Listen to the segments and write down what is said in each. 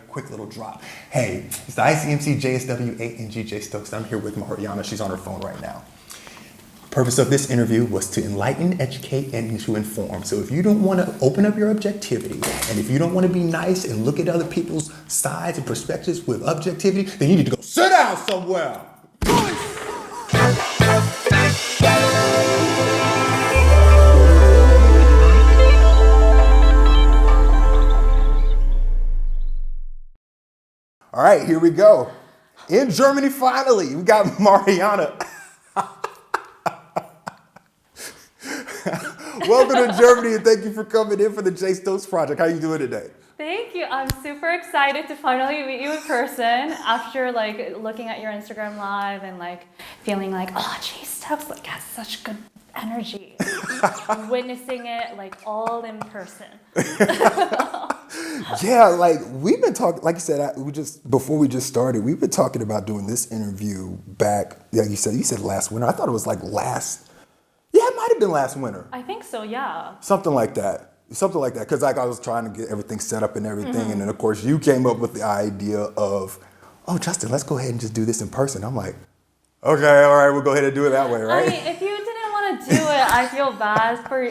quick little drop. Hey, it's the ICMC JSW8 and GJ Stokes. I'm here with Mariana. She's on her phone right now. Purpose of this interview was to enlighten, educate, and to inform. So if you don't want to open up your objectivity, and if you don't want to be nice and look at other people's sides and perspectives with objectivity, then you need to go sit down somewhere. All right, here we go. In Germany, finally, we got Mariana. Welcome to Germany, and thank you for coming in for the J Stokes Project. How are you doing today? Thank you. I'm super excited to finally meet you in person after looking at your Instagram live and feeling oh, J Stokes has such good energy. Witnessing it all in person. Yeah, we've been talking, like you said, before we just started, we've been talking about doing this interview back, like you said last winter. I thought it was it might have been last winter. I think so, yeah. Something like that, because I was trying to get everything set up and everything, and then of course you came up with the idea of, oh, Justin, let's go ahead and just do this in person. I'm like, okay, all right, we'll go ahead and do it that way, right? I mean, if you didn't want to do it, I feel bad for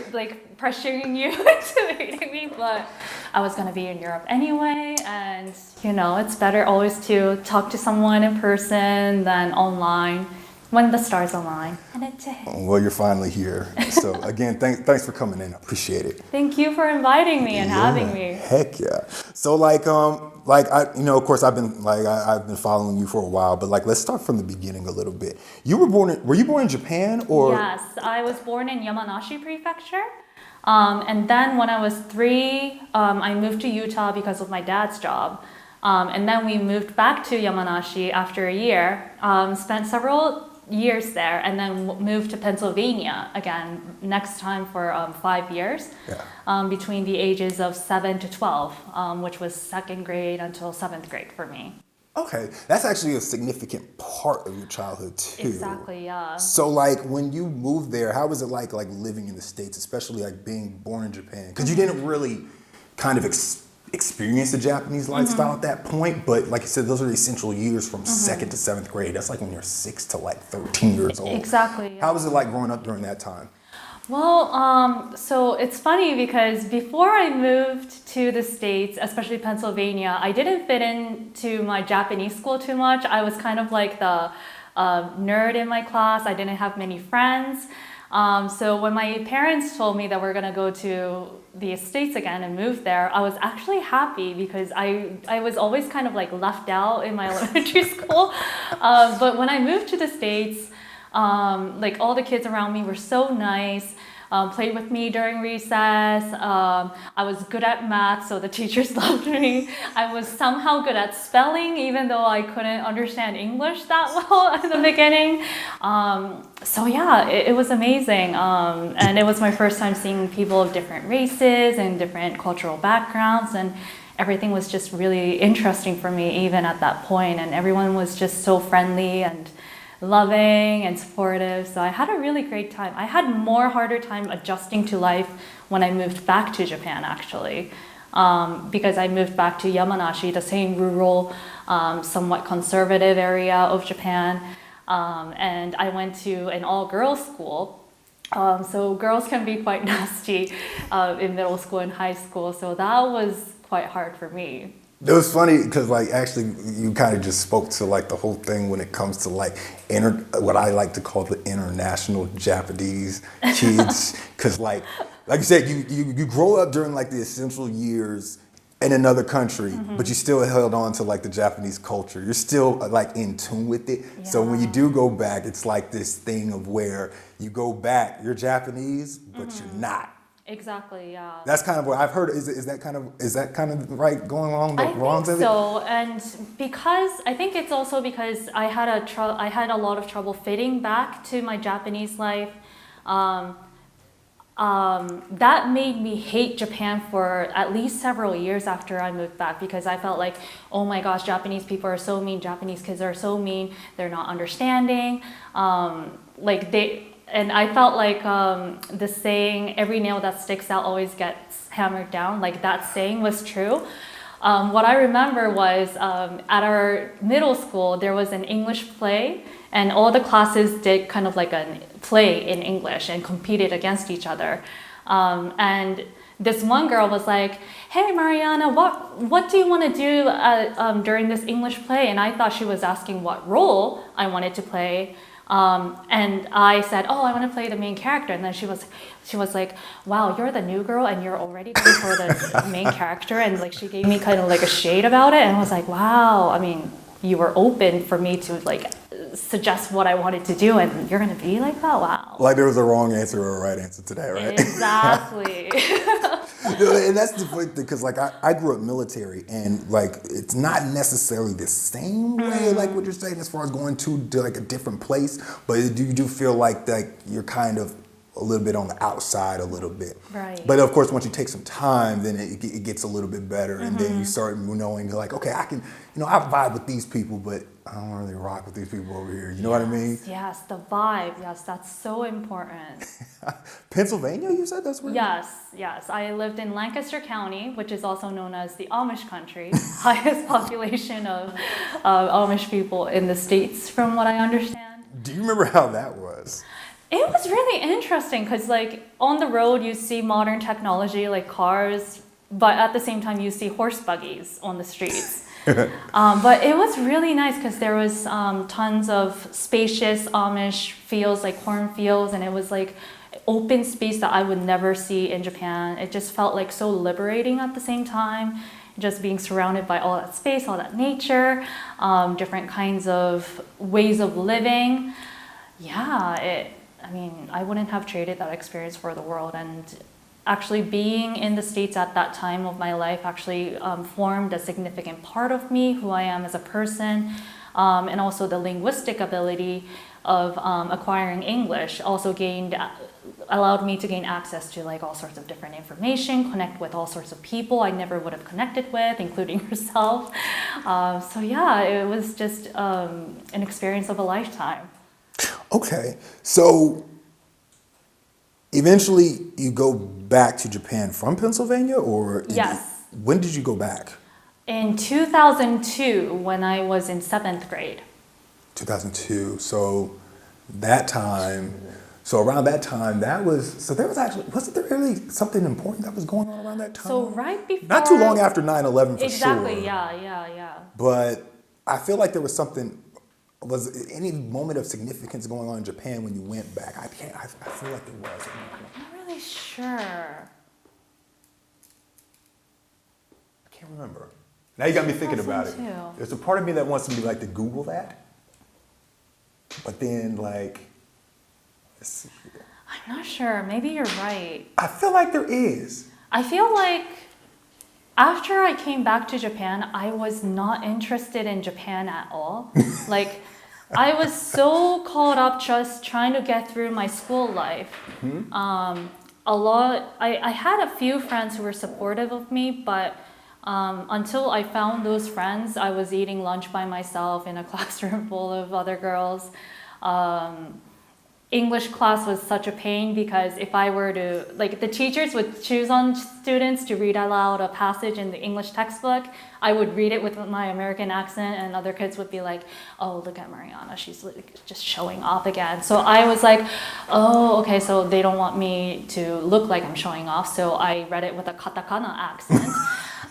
pressuring you into meeting me, but I was going to be in Europe anyway, and it's better always to talk to someone in person than online when the stars align. And it did. Well, you're finally here. So again, thanks for coming in. I appreciate it. Thank you for inviting me and having me. Heck yeah. So I, of course I've been following you for a while, but let's start from the beginning a little bit. Were you born in Japan or? Yes, I was born in Yamanashi Prefecture. And then when I was 3, I moved to Utah because of my dad's job. And then we moved back to Yamanashi after a year, spent several years there, and then moved to Pennsylvania again next time for 5 years, between the ages of 7 to 12, which was 2nd grade until 7th grade for me. Okay, that's actually a significant part of your childhood too. Exactly, yeah. So when you moved there, how was it like living in the States, especially being born in Japan? Because you didn't really kind of experience the Japanese lifestyle at that point, but like you said, those are the essential years from 2nd to 7th grade. That's when you're 6 to 13 years old. Exactly. Yeah. How was it growing up during that time? Well, so it's funny because before I moved to the States, especially Pennsylvania, I didn't fit into my Japanese school too much. I was kind of the nerd in my class. I didn't have many friends. So when my parents told me that we're going to go to the States again and move there, I was actually happy because I was always kind of left out in my elementary school. But when I moved to the States, all the kids around me were so nice, played with me during recess. I was good at math, so the teachers loved me. I was somehow good at spelling, even though I couldn't understand English that well in the beginning. So yeah, it was amazing. And it was my first time seeing people of different races and different cultural backgrounds, and everything was just really interesting for me even at that point. And everyone was just so friendly and loving and supportive, so I had a really great time. I had harder time adjusting to life when I moved back to Japan, actually, because I moved back to Yamanashi, the same rural, somewhat conservative area of Japan, and I went to an all-girls school. So girls can be quite nasty in middle school and high school, so that was quite hard for me. It was funny because actually you kind of just spoke to the whole thing when it comes to what I like to call the international Japanese kids, because like you said, you grow up during the essential years in another country, but you still held on to the Japanese culture. You're still in tune with it. Yeah. So when you do go back, it's this thing of where you go back, you're Japanese, but you're not. Exactly, yeah. That's kind of what I've heard. Is that kind of right going along the wrongs of it? I think so, and I think it's also because I had a lot of trouble fitting back to my Japanese life. That made me hate Japan for at least several years after I moved back, because I felt oh my gosh, Japanese people are so mean. Japanese kids are so mean. They're not understanding. And I felt the saying, every nail that sticks out always gets hammered down, that saying was true. What I remember was at our middle school, there was an English play, and all the classes did kind of like a play in English and competed against each other. And this one girl was like, "Hey, Mariana, what do you want to do during this English play?" And I thought she was asking what role I wanted to play. And I said, "Oh, I want to play the main character." And then she was like, "Wow, you're the new girl and you're already going for the main character." And like she gave me kind of like a shade about it, and I was like, "Wow, I mean, you were open for me to like suggest what I wanted to do, and you're gonna be like that? Wow." Like there was a wrong answer or a right answer today, right? Exactly. And that's the funny thing, because like I grew up military, and like it's not necessarily the same way like what you're saying as far as going to like a different place, but you do feel like you're kind of a little bit on the outside a little bit. Right. But of course, once you take some time, then it gets a little bit better, and then you start knowing like, okay, I can, I vibe with these people, but I don't really rock with these people over here. You know what I mean? Yes, the vibe. Yes, that's so important. Pennsylvania, you said that's where? Yes. I lived in Lancaster County, which is also known as the Amish country, highest population of Amish people in the States, from what I understand. Do you remember how that was? It was really interesting because, like, on the road you see modern technology like cars, but at the same time you see horse buggies on the streets. But it was really nice because there was tons of spacious Amish fields, like cornfields, and it was like open space that I would never see in Japan. It just felt like so liberating at the same time, just being surrounded by all that space, all that nature, different kinds of ways of living. Yeah, I wouldn't have traded that experience for the world. And actually being in the States at that time of my life actually formed a significant part of me, who I am as a person, and also the linguistic ability of acquiring English also allowed me to gain access to like all sorts of different information, connect with all sorts of people I never would have connected with, including yourself. So yeah, it was just an experience of a lifetime. Okay, so eventually you go back to Japan from Pennsylvania, or Yes. When did you go back? In 2002, when I was in 7th grade. 2002. So that time, around that time, wasn't there really something important that was going on around that time? So right before... Not too long after 9/11 for exactly, sure. Yeah. But I feel like there was something. Was any moment of significance going on in Japan when you went back? I feel like there was. I'm not really sure. I can't remember. Now you got me thinking about it. There's a part of me that wants to be like to Google that, but then like, let's see. I'm not sure. Maybe you're right. I feel like there is. I feel like after I came back to Japan, I was not interested in Japan at all. Like, I was so caught up just trying to get through my school life. I had a few friends who were supportive of me, but until I found those friends, I was eating lunch by myself in a classroom full of other girls. English class was such a pain because if I were to, like, the teachers would choose on students to read aloud a passage in the English textbook. I would read it with my American accent, and other kids would be like, "Oh, look at Mariana, she's like just showing off again." So I was like, oh, okay, so they don't want me to look like I'm showing off, so I read it with a katakana accent.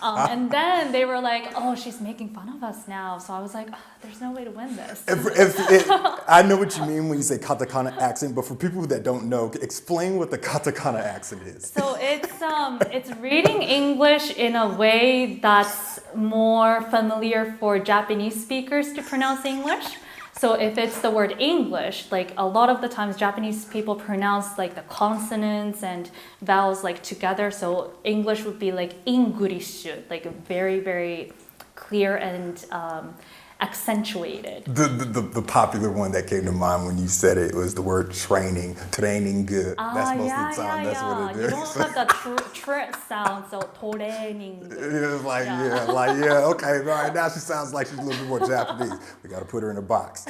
And then they were like, "Oh, she's making fun of us now." So I was like, oh, "There's no way to win this." I know what you mean when you say katakana accent, but for people that don't know, explain what the katakana accent is. So it's reading English in a way that's more familiar for Japanese speakers to pronounce English. So if it's the word English, like a lot of the times Japanese people pronounce like the consonants and vowels like together. So English would be like English, like very, very clear and accentuated. The popular one that came to mind when you said it was the word training good. That's most of the time. That's what it is. You don't have the tr sound, so training. It's like, okay, right now she sounds like she's a little bit more Japanese. We got to put her in a box.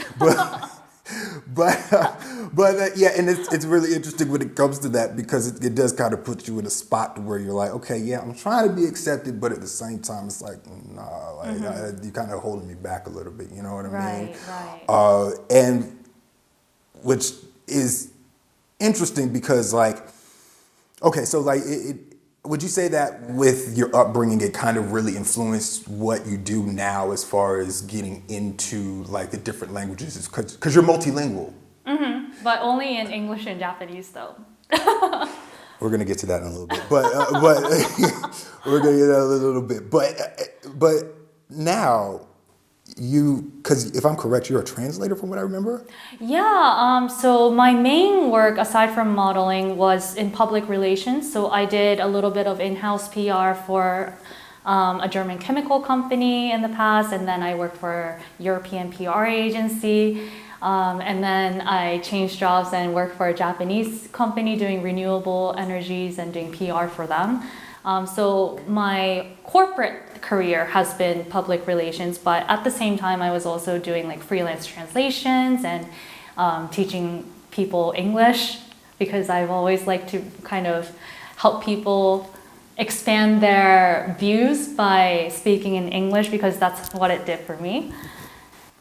Yeah, and it's really interesting when it comes to that because it does kind of put you in a spot where you're like, okay, yeah, I'm trying to be accepted, but at the same time, it's like, nah, like you kind of holding me back a little bit. You know what I mean? Right. And which is interesting because like, okay, so like would you say that with your upbringing, it kind of really influenced what you do now as far as getting into like the different languages? Because you're multilingual. But only in English and Japanese, though. We're gonna get to that in a little bit, but we're gonna get to that in a little bit. But now because if I'm correct, you're a translator from what I remember. Yeah, so my main work, aside from modeling, was in public relations. So I did a little bit of in-house PR for a German chemical company in the past, and then I worked for a European PR agency. And then I changed jobs and worked for a Japanese company doing renewable energies and doing PR for them. So my corporate career has been public relations, but at the same time I was also doing like freelance translations and teaching people English because I've always liked to kind of help people expand their views by speaking in English because that's what it did for me.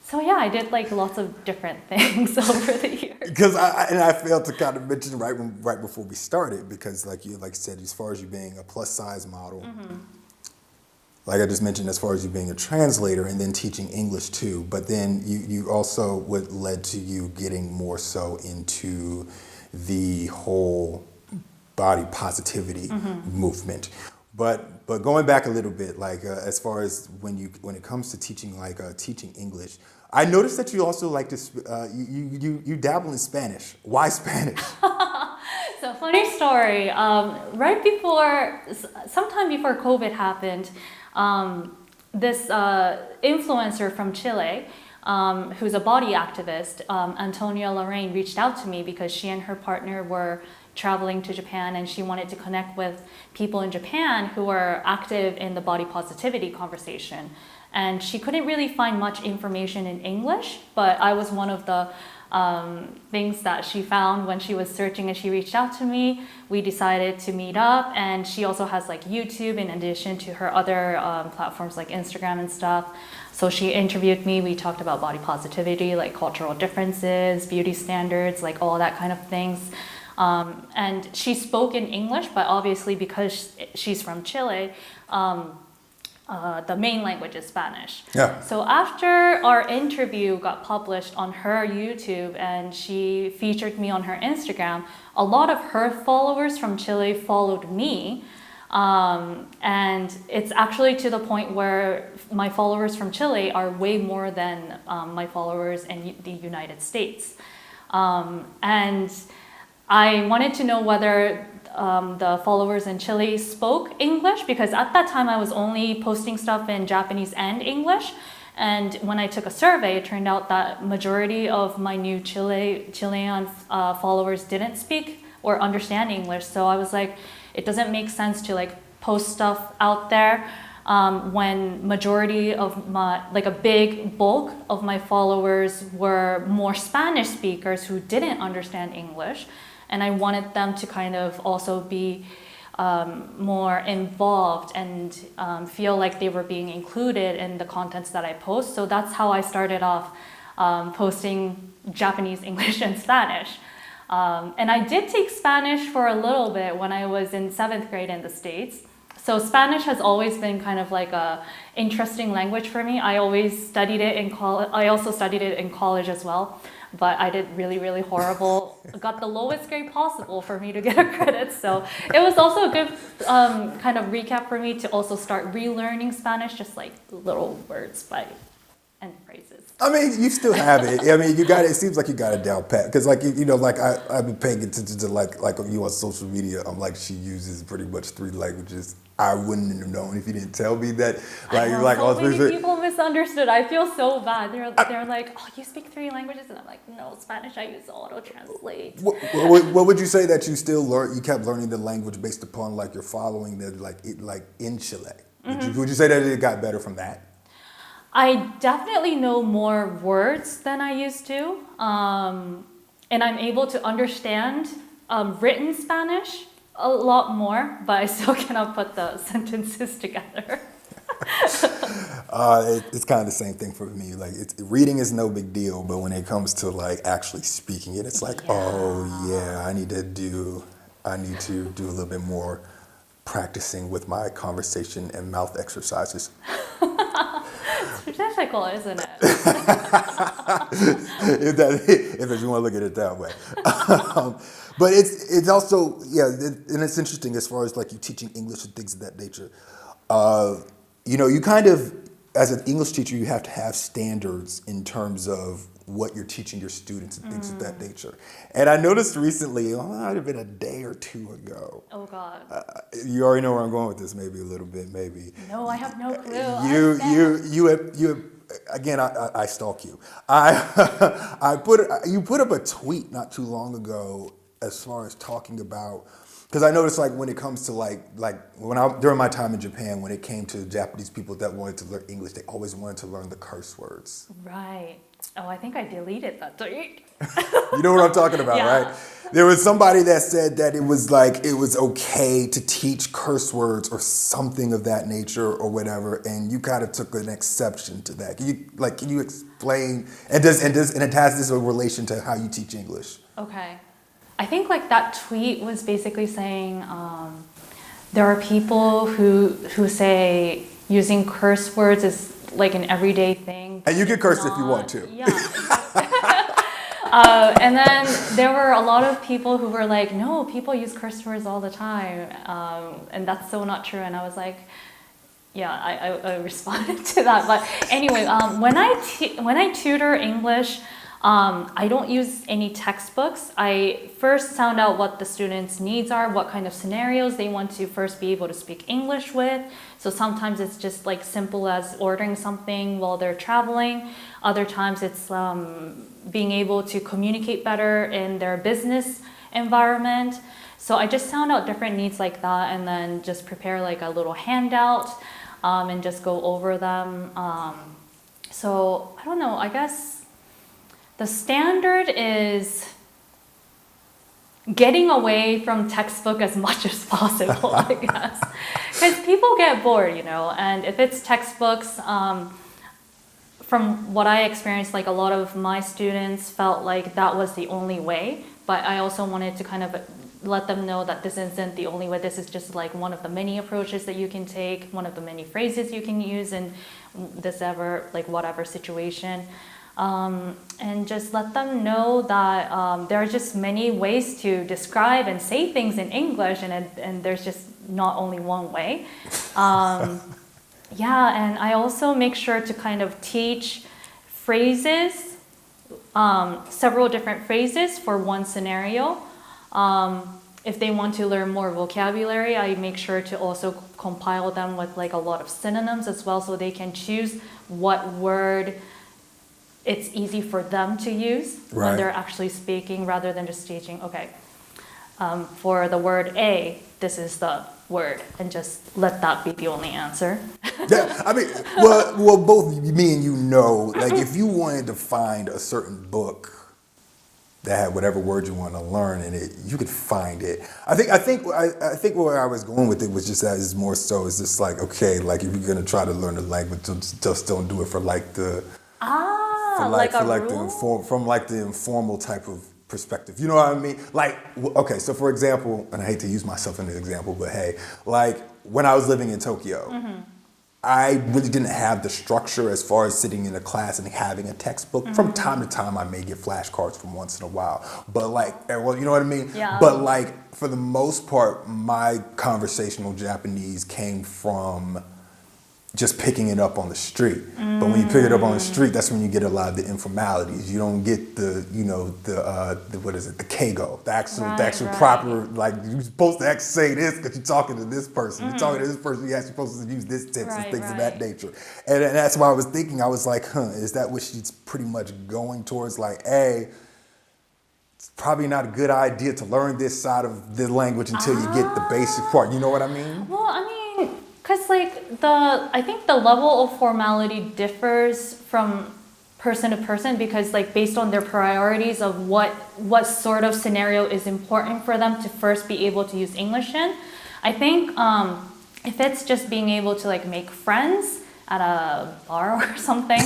So yeah, I did like lots of different things over the years. Because I failed to kind of mention right before we started because like you said, as far as you being a plus size model, like I just mentioned, as far as you being a translator and then teaching English too, but then you also what led to you getting more so into the whole body positivity movement. But going back a little bit, like as far as when it comes to teaching, teaching English, I noticed that you also like to you dabble in Spanish. Why Spanish? So funny story. Sometime before COVID happened, this influencer from Chile, who's a body activist, Antonia Lorraine, reached out to me because she and her partner were traveling to Japan and she wanted to connect with people in Japan who are active in the body positivity conversation. And she couldn't really find much information in English, but I was one of the things that she found when she was searching and she reached out to me. We decided to meet up, and she also has like YouTube in addition to her other platforms like Instagram and stuff. So she interviewed me, we talked about body positivity, like cultural differences, beauty standards, like all that kind of things. And she spoke in English, but obviously because she's from Chile, the main language is Spanish. Yeah. So after our interview got published on her YouTube and she featured me on her Instagram, a lot of her followers from Chile followed me. And it's actually to the point where my followers from Chile are way more than my followers in the United States. And I wanted to know whether the followers in Chile spoke English, because at that time I was only posting stuff in Japanese and English. And when I took a survey, it turned out that majority of my new Chilean followers didn't speak or understand English. So I was like, it doesn't make sense to like post stuff out there when majority of my, like a big bulk of my followers were more Spanish speakers who didn't understand English. And I wanted them to kind of also be more involved and feel like they were being included in the contents that I post. So that's how I started off posting Japanese, English, and Spanish. And I did take Spanish for a little bit when I was in 7th grade in the States. So Spanish has always been kind of like a interesting language for me. I always studied it in college. I also studied it in college as well. But I did really, really horrible. Got the lowest grade possible for me to get a credit. So it was also a good kind of recap for me to also start relearning Spanish, just like little words and phrases. I mean, you still have it. I mean, you got it. It seems like you got it down pat. Because, like, you know, like I've been paying attention to like you on social media. I'm like, she uses pretty much 3 languages. I wouldn't have known if you didn't tell me that. Like, you're like, so many people misunderstood. I feel so bad. They're like, oh, you speak 3 languages, and I'm like, no, Spanish. I use auto translate. What would you say that you still learn? You kept learning the language based upon like your following that like in Chile. Would you say that it got better from that? I definitely know more words than I used to. And I'm able to understand written Spanish a lot more, but I still cannot put the sentences together. It's kind of the same thing for me. Like, reading is no big deal, but when it comes to like actually speaking it, it's like, oh yeah, I need to do a little bit more practicing with my conversation and mouth exercises. It's difficult, isn't it? if you want to look at it that way. But it's also, yeah, and it's interesting as far as like you teaching English and things of that nature. You know, you kind of, as an English teacher, you have to have standards in terms of what you're teaching your students and things of that nature. And I noticed recently, it might have been a day or two ago. Oh God. You already know where I'm going with this, maybe a little bit, maybe. No, I have no clue. You have again, I stalk you. You put up a tweet not too long ago as far as talking about, because I noticed like when it comes to like during my time in Japan, when it came to Japanese people that wanted to learn English, they always wanted to learn the curse words. Right. Oh, I think I deleted that tweet. You know what I'm talking about, Yeah. right? There was somebody that said that it was okay to teach curse words or something of that nature or whatever, and you kind of took an exception to that. Can you explain? And it has this relation to how you teach English. Okay. I think like that tweet was basically saying there are people who say using curse words is like an everyday thing. And you can curse if you want to. Yeah. And then there were a lot of people who were like, no, people use curse words all the time. And that's so not true. And I was like, yeah, I responded to that. But anyway, when I tutor English, I don't use any textbooks. I first sound out what the students' needs are, what kind of scenarios they want to first be able to speak English with. So sometimes it's just like simple as ordering something while they're traveling. Other times it's being able to communicate better in their business environment. So I just sound out different needs like that and then just prepare like a little handout and just go over them. So I don't know, I guess the standard is getting away from textbook as much as possible, I guess. Because people get bored, you know, and if it's textbooks, from what I experienced, like a lot of my students felt like that was the only way, but I also wanted to kind of let them know that this isn't the only way. This is just like one of the many approaches that you can take, one of the many phrases you can use in whatever situation. And just let them know that there are just many ways to describe and say things in English, and there's just not only one way. Yeah, and I also make sure to kind of teach phrases, several different phrases for one scenario. If they want to learn more vocabulary, I make sure to also compile them with like a lot of synonyms as well, so they can choose what word it's easy for them to use when they're actually speaking, rather than just teaching, okay, for the word A, this is the word, and just let that be the only answer. Yeah, I mean, well, both me and you know, like if you wanted to find a certain book that had whatever word you want to learn in it, you could find it. I think where I was going with it was just that is more so is just like, okay, like if you're gonna try to learn a language, just don't do it for like the the informal type of perspective. You know what I mean? Like, okay, so for example, and I hate to use myself as an example, but hey, like when I was living in Tokyo, I really didn't have the structure as far as sitting in a class and having a textbook. From time to time, I may get flashcards from once in a while, but like, well, you know what I mean? Yeah. But like, for the most part, my conversational Japanese came from just picking it up on the street. But when you pick it up on the street, that's when you get a lot of the informalities. You don't get the what is it, the keigo, the actual proper, like you're supposed to actually say this because you're talking to this person. You're talking to this person, you're actually supposed to use this tense and things of that nature. And that's why I was thinking, I was like, is that what she's pretty much going towards? Like, hey, it's probably not a good idea to learn this side of the language until you get the basic part. You know what I mean? Well, I mean, because like I think the level of formality differs from person to person because like based on their priorities of what sort of scenario is important for them to first be able to use English in. I think if it's just being able to like make friends at a bar or something,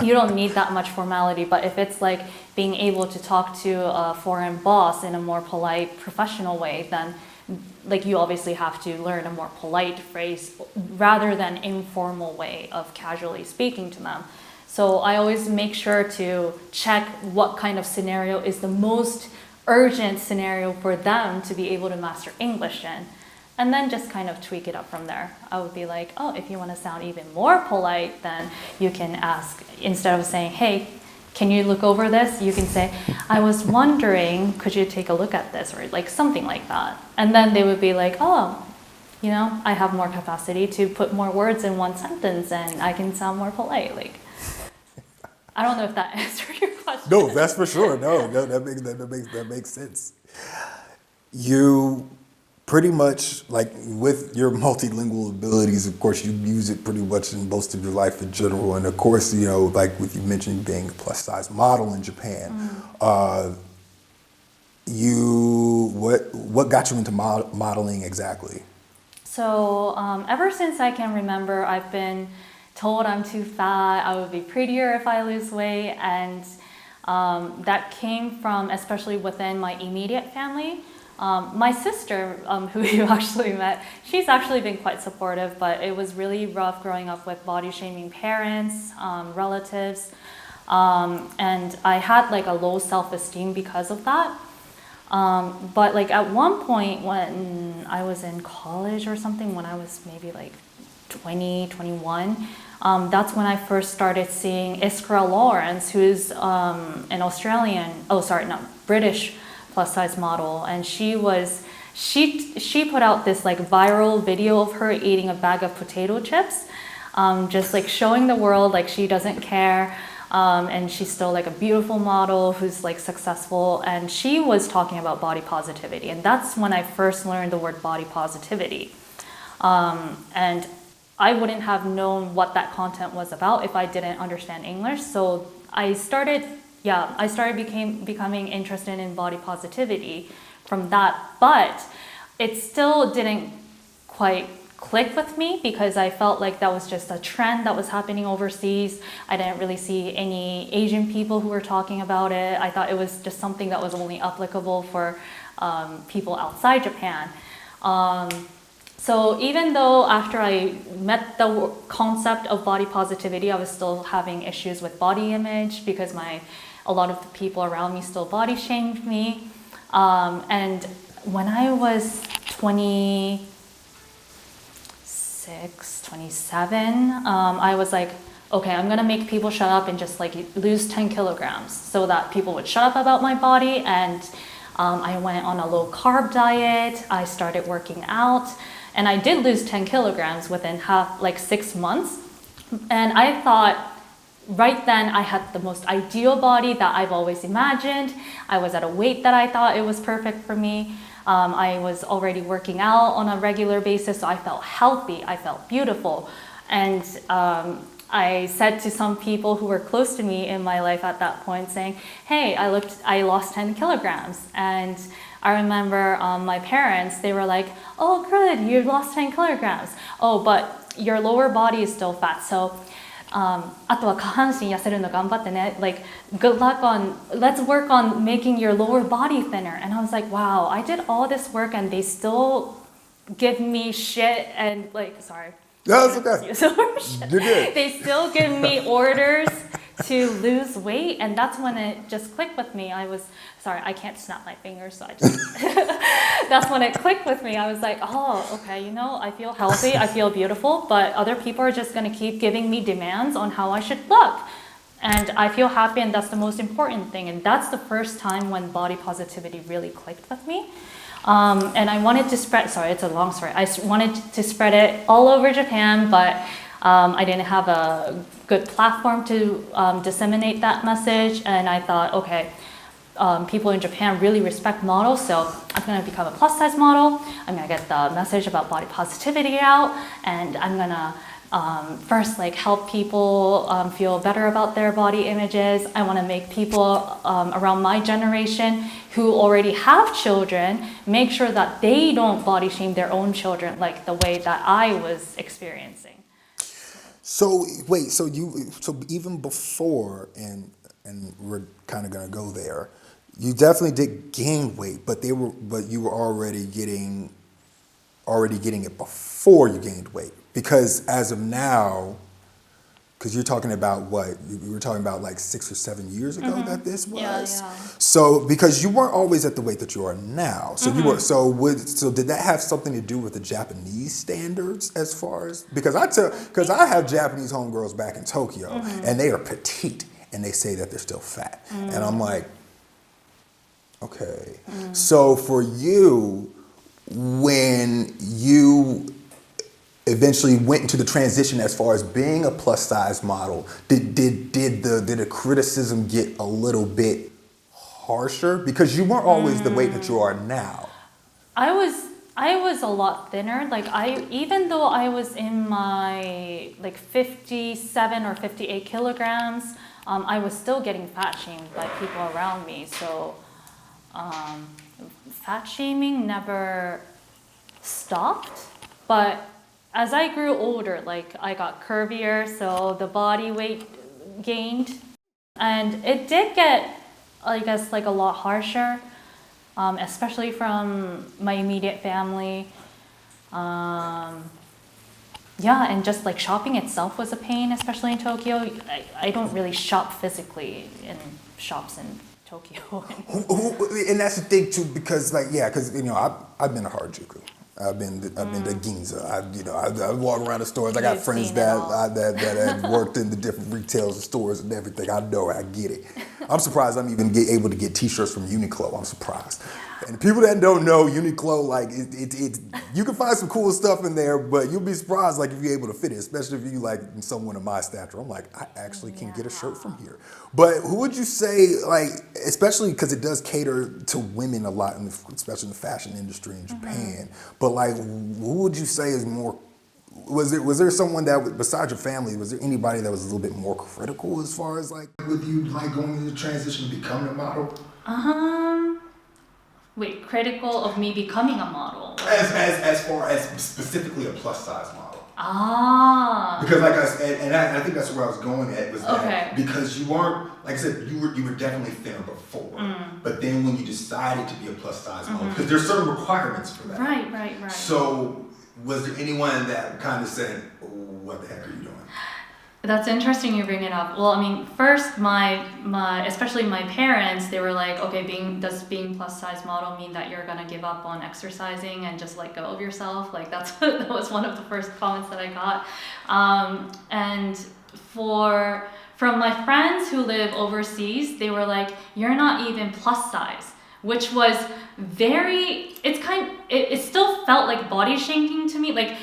you don't need that much formality. But if it's like being able to talk to a foreign boss in a more polite, professional way, then like you obviously have to learn a more polite phrase rather than informal way of casually speaking to them. So I always make sure to check what kind of scenario is the most urgent scenario for them to be able to master English in. And then just kind of tweak it up from there. I would be like, oh, if you want to sound even more polite, then you can ask, instead of saying, hey, can you look over this? You can say, I was wondering, could you take a look at this? Or like something like that. And then they would be like, oh, you know, I have more capacity to put more words in one sentence and I can sound more polite. Like, I don't know if that answered your question. No, that's for sure. No, that makes sense. You pretty much, like with your multilingual abilities, of course, you use it pretty much in most of your life in general. And of course, you know, like with you mentioned being a plus size model in Japan, what got you into modeling exactly? So ever since I can remember, I've been told I'm too fat, I would be prettier if I lose weight, and that came from, especially within my immediate family. My sister, who you actually met, she's actually been quite supportive, but it was really rough growing up with body shaming parents, relatives, and I had like a low self-esteem because of that. But like at one point when I was in college or something, when I was maybe like 20, 21, that's when I first started seeing Iskra Lawrence, who's an British plus size model, and she put out this like viral video of her eating a bag of potato chips, just like showing the world like she doesn't care, and she's still like a beautiful model who's like successful, and she was talking about body positivity, and that's when I first learned the word body positivity, and I wouldn't have known what that content was about if I didn't understand English. So I started becoming interested in body positivity from that, but it still didn't quite click with me because I felt like that was just a trend that was happening overseas. I didn't really see any Asian people who were talking about it. I thought it was just something that was only applicable for people outside Japan. So even though after I met the concept of body positivity, I was still having issues with body image because a lot of the people around me still body shamed me. And when I was 26, 27, I was like, okay, I'm gonna make people shut up and just like lose 10 kilograms so that people would shut up about my body. And I went on a low carb diet. I started working out. And I did lose 10 kilograms within 6 months. And I thought right then I had the most ideal body that I've always imagined. I was at a weight that I thought it was perfect for me. I was already working out on a regular basis, so I felt healthy, I felt beautiful. And I said to some people who were close to me in my life at that point saying, hey, I lost 10 kilograms. And I remember my parents, they were like, oh, good, you lost 10 kilograms. Oh, but your lower body is still fat. So, あとは下半身痩せるの頑張ってね. Like, good luck let's work on making your lower body thinner. And I was like, wow, I did all this work and they still give me shit and like, sorry. No, it's okay. You're good. They still give me orders to lose weight, and that's when it just clicked with me. I can't snap my fingers, so I just that's when it clicked with me. I was like, oh, okay, I feel healthy, I feel beautiful, but other people are just going to keep giving me demands on how I should look. And I feel happy, and that's the most important thing. And that's the first time when body positivity really clicked with me. And I wanted to it's a long story. I wanted to spread it all over Japan, but I didn't have a good platform to disseminate that message. And I thought, okay, people in Japan really respect models, so I'm gonna become a plus size model. I'm gonna get the message about body positivity out, and I'm gonna first like help people feel better about their body images. I want to make people around my generation who already have children make sure that they don't body shame their own children like the way that I was experiencing. So wait, so even before, and we're kind of gonna go there, you definitely did gain weight, but you were already getting it before you gained weight. Because as of now, because you're talking about what? You were talking about like 6 or 7 years ago that this was? Yeah. So because you weren't always at the weight that you are now. So you were, so did that have something to do with the Japanese standards as far as, because I have Japanese homegirls back in Tokyo and they are petite and they say that they're still fat. And I'm like, okay. So for you, when you eventually went into the transition as far as being a plus size model, did the criticism get a little bit harsher? Because you weren't always the weight that you are now. I was a lot thinner. Like even though I was in my like 57 or 58 kilograms, I was still getting fat shamed by people around me. So fat shaming never stopped, but as I grew older, like I got curvier, so the body weight gained, and it did get, I guess, like a lot harsher, especially from my immediate family. Yeah, and just like shopping itself was a pain, especially in Tokyo. I don't really shop physically in shops in Tokyo. And that's the thing too, because because I've been to Harajuku. I've been to Ginza. I walk around the stores. I got friends that have worked in the different retail stores and everything. I know, I get it. I'm surprised I'm even able to get T-shirts from Uniqlo. I'm surprised. And people that don't know Uniqlo, like you can find some cool stuff in there, but you'll be surprised, like if you're able to fit it, especially if you like someone of my stature. I'm like, I actually can get a shirt from here. But who would you say, like, especially because it does cater to women a lot, especially in the fashion industry in Japan. But like, who would you say is more? Was there someone that, besides your family, was there anybody that was a little bit more critical as far as like with you like going into the transition to becoming a model? Wait, critical of me becoming a model? As far as specifically a plus size model. Ah. Because like I said, and I think that's where I was going at, was that Okay. because you weren't, like I said, you were definitely thinner before. But then when you decided to be a plus size model, because there's certain requirements for that. Right. So was there anyone that kind of said, oh, what the heck are you doing? That's interesting you bring it up. Well, I mean, first, my especially my parents, they were like, okay, does being plus size model mean that you're gonna give up on exercising and just let go of yourself? Like that was one of the first comments that I got. And from my friends who live overseas, they were like, you're not even plus size, which was it still felt like body shaming to me. Like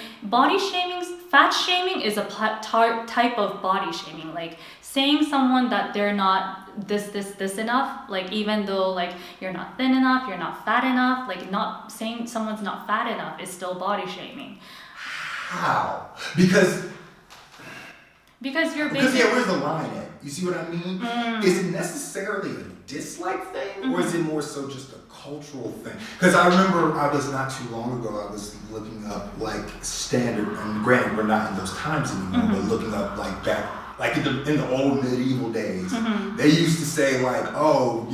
fat shaming is a type of body shaming. Like saying someone that they're not this enough, like even though like you're not thin enough, you're not fat enough, like not saying someone's not fat enough is still body shaming. How? Because you're basically... where's the line at? You see what I mean? Is it necessarily a dislike thing, or is it more so just a cultural thing? Because I remember not too long ago, I was looking up like standard, and granted we're not in those times anymore, but looking up like back, like in the old medieval days, they used to say like, oh,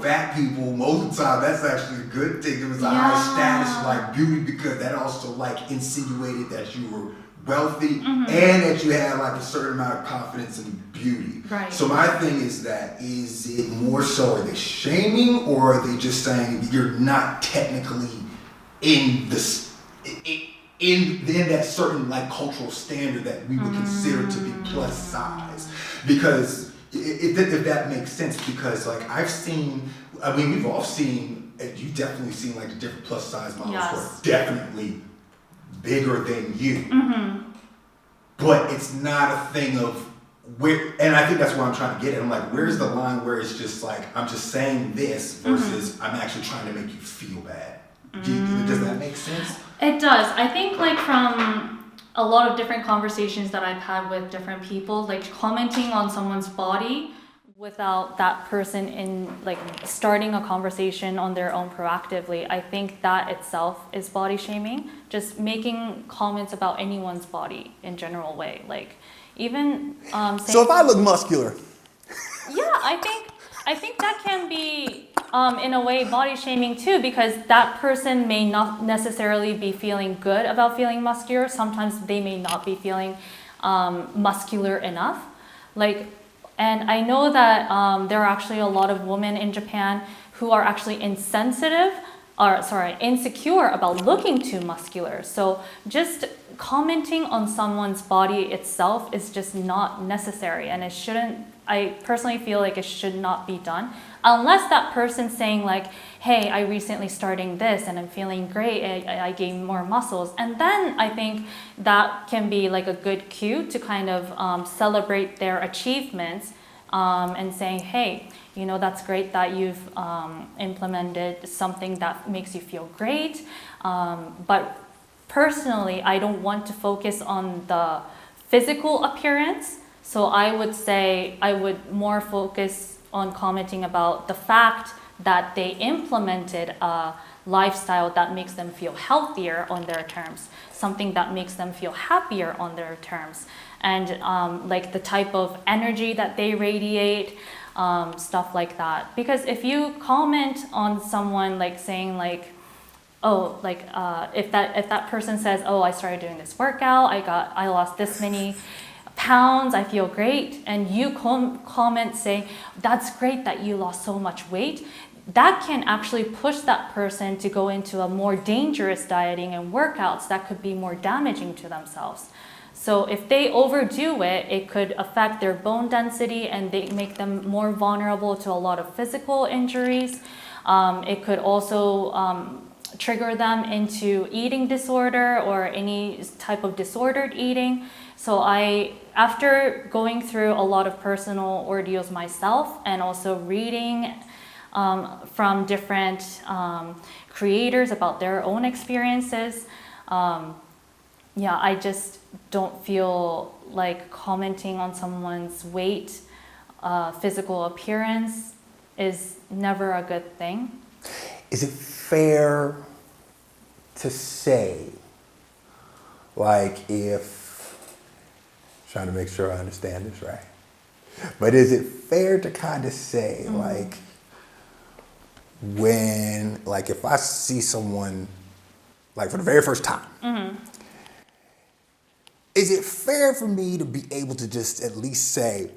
fat people, most of the time that's actually a good thing. It was a high status like beauty, because that also like insinuated that you were wealthy and that you had like a certain amount of confidence and beauty. Right. So my thing is it more so, are they shaming, or are they just saying you're not technically in that certain like cultural standard that we would consider to be plus size? Because if that makes sense, because like we've all seen, and you've definitely seen like the different plus size models who are definitely bigger than you. But it's not a thing of and I think that's where I'm trying to get at. I'm like, where's the line where it's just like, I'm just saying this versus I'm actually trying to make you feel bad? Does that make sense? It does. I think like from a lot of different conversations that I've had with different people, like commenting on someone's body without that person in like starting a conversation on their own proactively, I think that itself is body shaming. Just making comments about anyone's body in general way, like even saying, So if I look muscular, yeah, I think that can be in a way body shaming too, because that person may not necessarily be feeling good about feeling muscular. Sometimes they may not be feeling muscular enough, like. And I know that there are actually a lot of women in Japan who are actually insecure about looking too muscular. So just commenting on someone's body itself is just not necessary, and it shouldn't. I personally feel like it should not be done unless that person's saying like, hey, I recently starting this and I'm feeling great, I gained more muscles. And then I think that can be like a good cue to kind of celebrate their achievements and saying, hey, you know, that's great that you've implemented something that makes you feel great. But personally, I don't want to focus on the physical appearance. So I would say I would more focus on commenting about the fact that they implemented a lifestyle that makes them feel healthier on their terms, something that makes them feel happier on their terms, and like the type of energy that they radiate, stuff like that. Because if you comment on someone like saying like, oh, like if that person says, oh, I started doing this workout, I lost this many pounds, I feel great, and you comment saying, that's great that you lost so much weight, that can actually push that person to go into a more dangerous dieting and workouts that could be more damaging to themselves. So if they overdo it, it could affect their bone density and they make them more vulnerable to a lot of physical injuries. It could also trigger them into eating disorder or any type of disordered eating. So after going through a lot of personal ordeals myself and also reading from different creators about their own experiences, I just don't feel like commenting on someone's weight, physical appearance is never a good thing. Is it fair to say, like, trying to make sure I understand this right, but is it fair to kind of say, like, when, like, if I see someone, like, for the very first time, is it fair for me to be able to just at least say,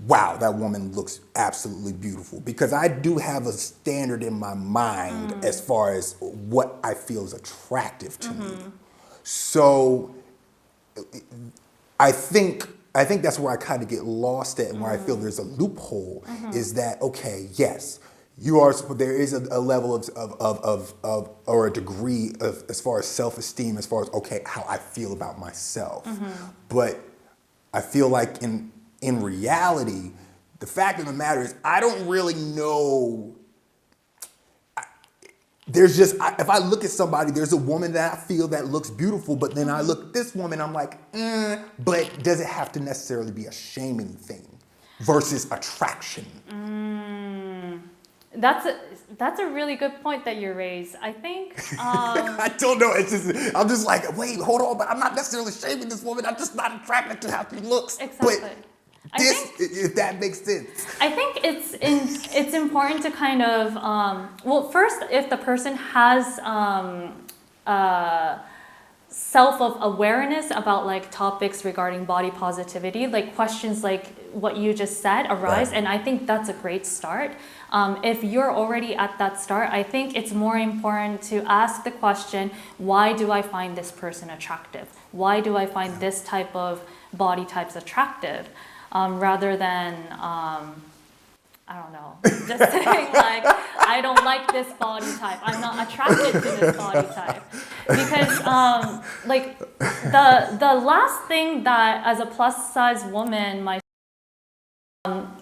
wow, that woman looks absolutely beautiful? Because I do have a standard in my mind as far as what I feel is attractive to me. So I think that's where I kind of get lost at, and where I feel there's a loophole is that, okay, yes, there is a level of or a degree of, as far as self-esteem, as far as, okay, how I feel about myself. But I feel like in reality, the fact of the matter is, I don't really know. If I look at somebody, there's a woman that I feel that looks beautiful, but then I look at this woman, I'm like, but does it have to necessarily be a shaming thing versus attraction? That's a really good point that you raised. I think I don't know. I'm just like, wait, hold on, but I'm not necessarily shaming this woman. I'm just not attracted to how she looks. Exactly. But if that makes sense. I think it's important to kind of well, first, if the person has self of awareness about like topics regarding body positivity, like questions like what you just said arise, and I think that's a great start. If you're already at that start, I think it's more important to ask the question, why do I find this person attractive? Why do I find this type of body types attractive? Rather than, I don't know, just saying like, I don't like this body type. I'm not attracted to this body type. Because like the last thing that as a plus size woman, my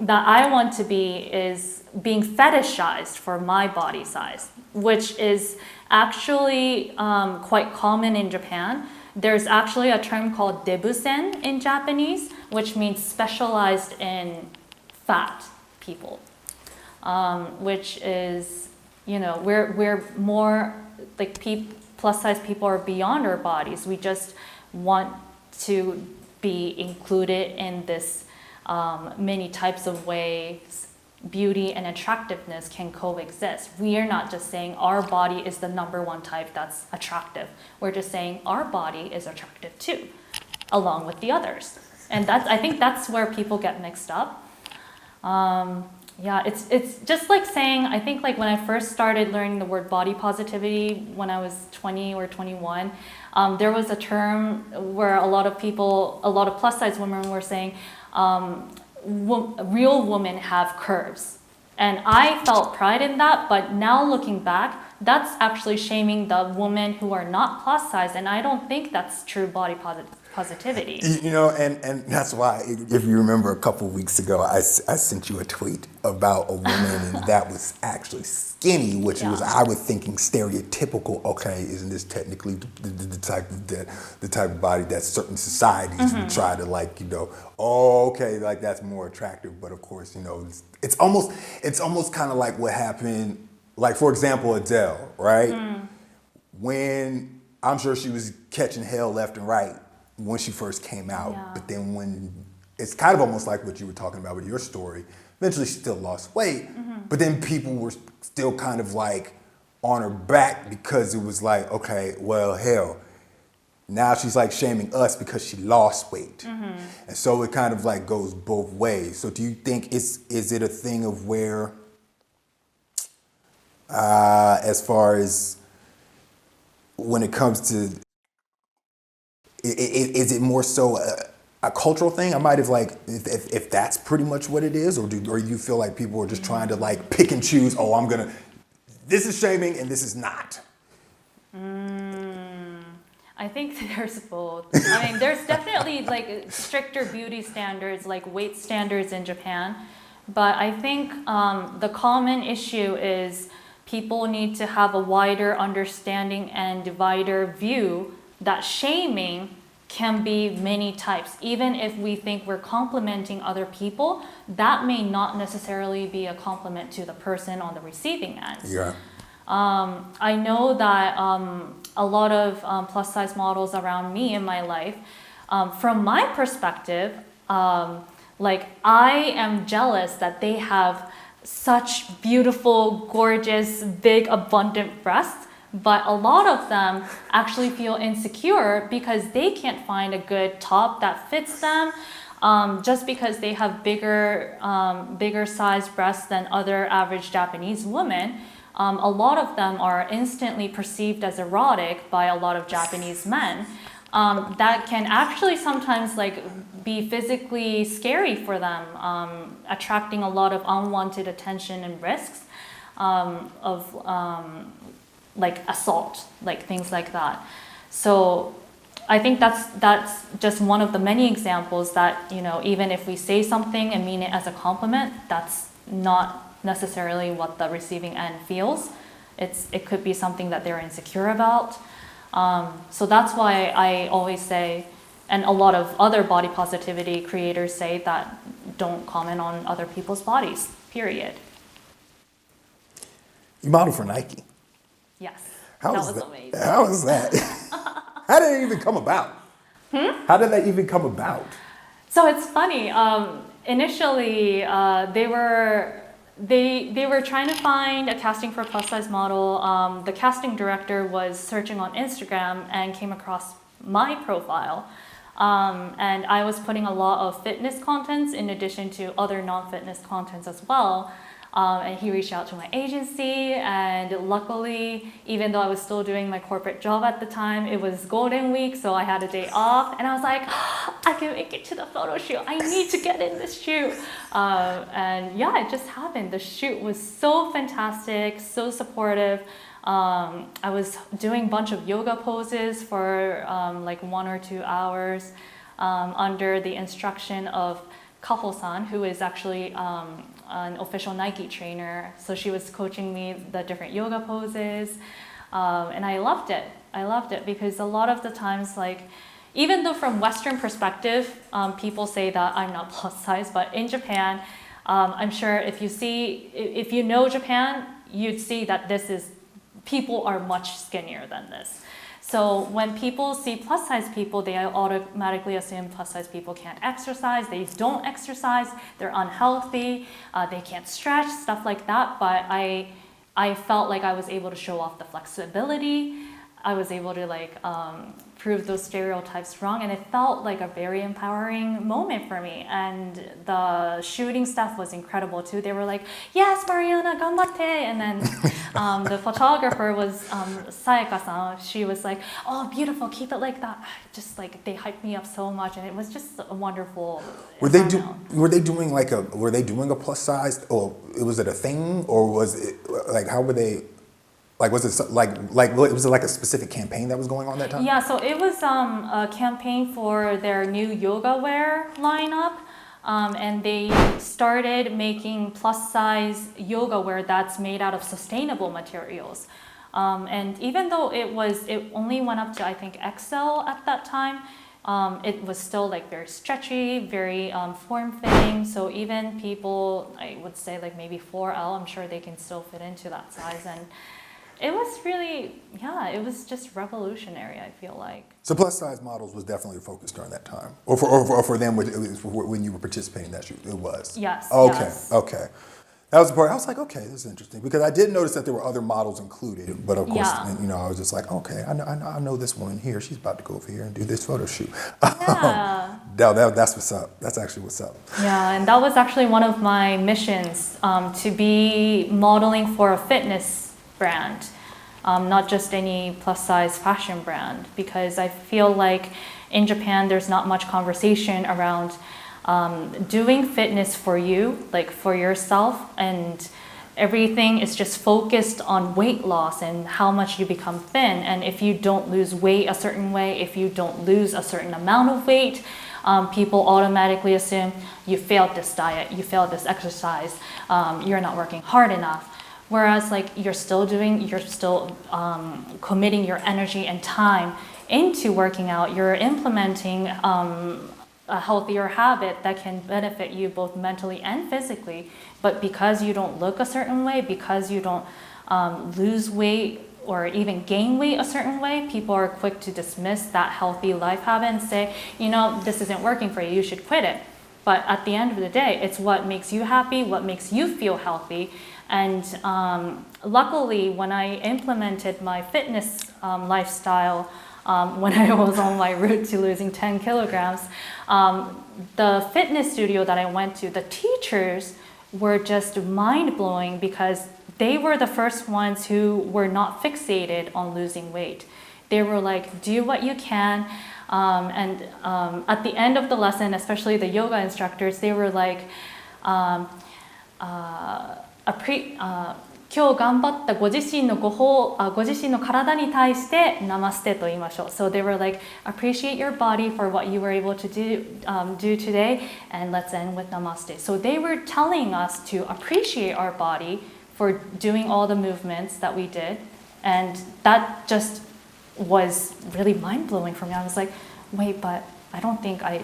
that I want to be is being fetishized for my body size, which is actually quite common in Japan. There's actually a term called debusen in Japanese, which means specialized in fat people, which is, we're more like plus size people are beyond our bodies. We just want to be included in this many types of ways beauty and attractiveness can coexist. We are not just saying our body is the number one type that's attractive. We're just saying our body is attractive too, along with the others. And I think that's where people get mixed up. It's just like saying, I think like when I first started learning the word body positivity when I was 20 or 21, there was a term where a lot of plus size women were saying, real women have curves. And I felt pride in that, but now looking back, that's actually shaming the women who are not plus size, and I don't think that's true body positivity. And that's why, if you remember a couple of weeks ago, I sent you a tweet about a woman and that was actually skinny, which was, I was thinking stereotypical. Okay, isn't this technically the type of body that certain societies would try to okay, that's more attractive. But of course, it's almost kind of like what happened, like for example, Adele, right? When I'm sure she was catching hell left and right when she first came out, but then when it's kind of almost like what you were talking about with your story, eventually she still lost weight, but then people were still kind of like on her back because it was like, okay, well, hell, now she's like shaming us because she lost weight. And so it kind of like goes both ways. So do you think is it a thing of where, as far as when it comes to, is it more so a cultural thing? I might have if that's pretty much what it is, or you feel like people are just trying to like pick and choose, this is shaming and this is not? I think there's both. I mean, there's definitely like stricter beauty standards, like weight standards in Japan. But I think the common issue is people need to have a wider understanding and wider view that shaming can be many types. Even if we think we're complimenting other people, that may not necessarily be a compliment to the person on the receiving end. Yeah. I know that a lot of plus size models around me in my life, from my perspective, I am jealous that they have such beautiful, gorgeous, big, abundant breasts. But a lot of them actually feel insecure because they can't find a good top that fits them, just because they have bigger sized breasts than other average Japanese women. A lot of them are instantly perceived as erotic by a lot of Japanese men. That can actually sometimes be physically scary for them, attracting a lot of unwanted attention and risks of assault, things like that. So I think that's just one of the many examples that, even if we say something and mean it as a compliment, that's not necessarily what the receiving end feels. It could be something that they're insecure about. So that's why I always say, and a lot of other body positivity creators say, that don't comment on other people's bodies, period. You model for Nike. Yes, that was amazing. How was that? How did it even come about? How did that even come about? So it's funny. Initially, they were trying to find a casting for a plus size model. The casting director was searching on Instagram and came across my profile. And I was putting a lot of fitness contents in addition to other non-fitness contents as well. And he reached out to my agency, and luckily, even though I was still doing my corporate job at the time, it was Golden Week, so I had a day off, and I was like, I can make it to the photo shoot. I need to get in this shoot. And yeah, it just happened. The shoot was so fantastic, so supportive. I was doing a bunch of yoga poses for 1 or 2 hours under the instruction of Kaho-san, who is actually an official Nike trainer. So she was coaching me the different yoga poses. And I loved it. I loved it because a lot of the times, like, even though from Western perspective, people say that I'm not plus size, but in Japan, I'm sure if you know Japan, you'd see that people are much skinnier than this. So when people see plus size people, they automatically assume plus size people can't exercise, they don't exercise, they're unhealthy, they can't stretch, stuff like that. But I felt like I was able to show off the flexibility. I was able to prove those stereotypes wrong, and it felt like a very empowering moment for me. And the shooting staff was incredible too. They were like, "Yes, Mariana, ganbatte!" And then the photographer was Sayaka-san. She was like, "Oh, beautiful, keep it like that." Just like they hyped me up so much, and it was just a wonderful. Were they doing a plus size, or was it a thing, or was it like how were they? Like, was it was it like a specific campaign that was going on that time? Yeah, so it was a campaign for their new yoga wear lineup. And they started making plus size yoga wear that's made out of sustainable materials. And even though it only went up to, I think, XL at that time, it was still like very stretchy, very form-fitting. So even people, I would say like maybe 4L, I'm sure they can still fit into that size. And it was really, it was just revolutionary, I feel like. So plus size models was definitely a focus during that time, or for them when you were participating in that shoot. It was. Yes. Okay. Yes. Okay. That was the part I was like, okay, this is interesting, because I did notice that there were other models included, but of course, I was just like, okay, I know this woman here. She's about to go over here and do this photo shoot. Yeah. That's what's up. That's actually what's up. Yeah, and that was actually one of my missions, to be modeling for a fitness brand, not just any plus size fashion brand, because I feel like in Japan there's not much conversation around doing fitness for you, like for yourself, and everything is just focused on weight loss and how much you become thin. And if you don't lose weight a certain way, if you don't lose a certain amount of weight, people automatically assume you failed this diet, you failed this exercise, you're not working hard enough. Whereas like you're still committing your energy and time into working out, you're implementing a healthier habit that can benefit you both mentally and physically. But because you don't look a certain way, because you don't lose weight or even gain weight a certain way, people are quick to dismiss that healthy life habit and say, this isn't working for you, you should quit it. But at the end of the day, it's what makes you happy, what makes you feel healthy. And luckily, when I implemented my fitness lifestyle, when I was on my route to losing 10 kilograms, the fitness studio that I went to, the teachers were just mind-blowing because they were the first ones who were not fixated on losing weight. They were like, do what you can. And at the end of the lesson, especially the yoga instructors, they were like, 今日頑張ったご自身の体に対してナマステと言いましょう。So they were like, appreciate your body for what you were able to do today, and let's end with namaste. So they were telling us to appreciate our body for doing all the movements that we did, and that just was really mind-blowing for me. I was like, wait, but I don't think I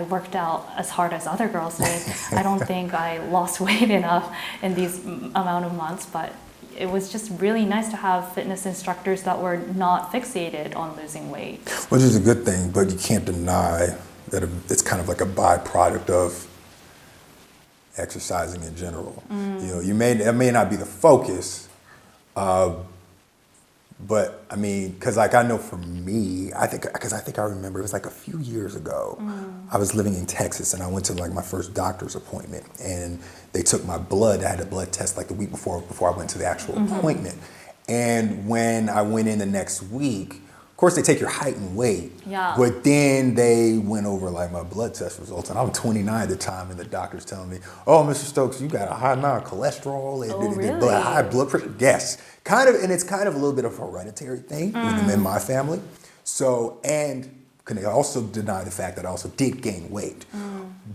worked out as hard as other girls did. I don't think I lost weight enough in these amount of months, but it was just really nice to have fitness instructors that were not fixated on losing weight. Which is a good thing, but you can't deny that it's kind of like a byproduct of exercising in general. It may not be the focus, but I mean, because like I know for me, I think I remember it was like a few years ago. I was living in Texas and I went to like my first doctor's appointment, and they took my blood. I had a blood test like the week before I went to the actual appointment. And when I went in the next week, of course they take your height and weight, but then they went over like my blood test results, and I'm 29 at the time, and the doctor's telling me, "Oh, Mr. Stokes, you got a high amount of cholesterol and high blood pressure." Yes, kind of, and it's kind of a little bit of a hereditary thing in my family. So, and Can they also deny the fact that I also did gain weight?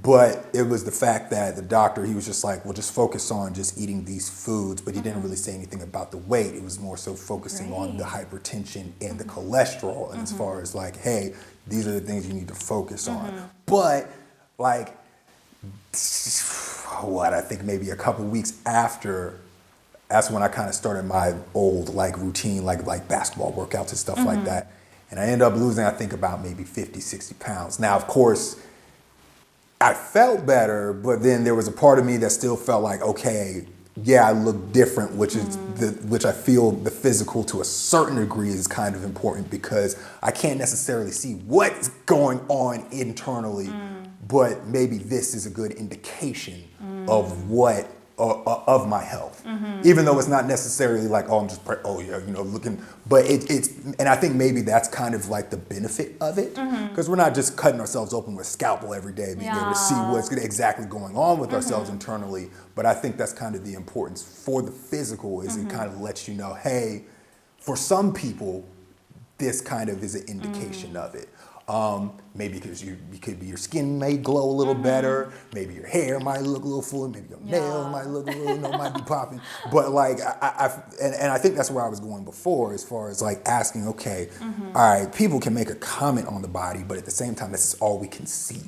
But it was the fact that the doctor, he was just like, well, just focus on just eating these foods, but he didn't really say anything about the weight. It was more so focusing on the hypertension and the cholesterol, and as far as like, hey, these are the things you need to focus on. But like, what, I think maybe a couple weeks after, that's when I kind of started my old like routine, like basketball workouts and stuff like that. And I ended up losing, I think, about maybe 50, 60 pounds. Now, of course, I felt better, but then there was a part of me that still felt like, okay, yeah, I look different, which is which I feel the physical to a certain degree is kind of important, because I can't necessarily see what's going on internally, but maybe this is a good indication of what of my health, even though it's not necessarily like, oh, I'm just looking, but it's, and I think maybe that's kind of like the benefit of it, because we're not just cutting ourselves open with a scalpel every day, being able to see what's exactly going on with ourselves internally. But I think that's kind of the importance for the physical, is it kind of lets you know, hey, for some people, this kind of is an indication of it. Maybe because your skin may glow a little better, maybe your hair might look a little fuller, maybe your nails might look a little, might be popping. But like, I think that's where I was going before, as far as like asking, okay, all right, people can make a comment on the body, but at the same time, this is all we can see.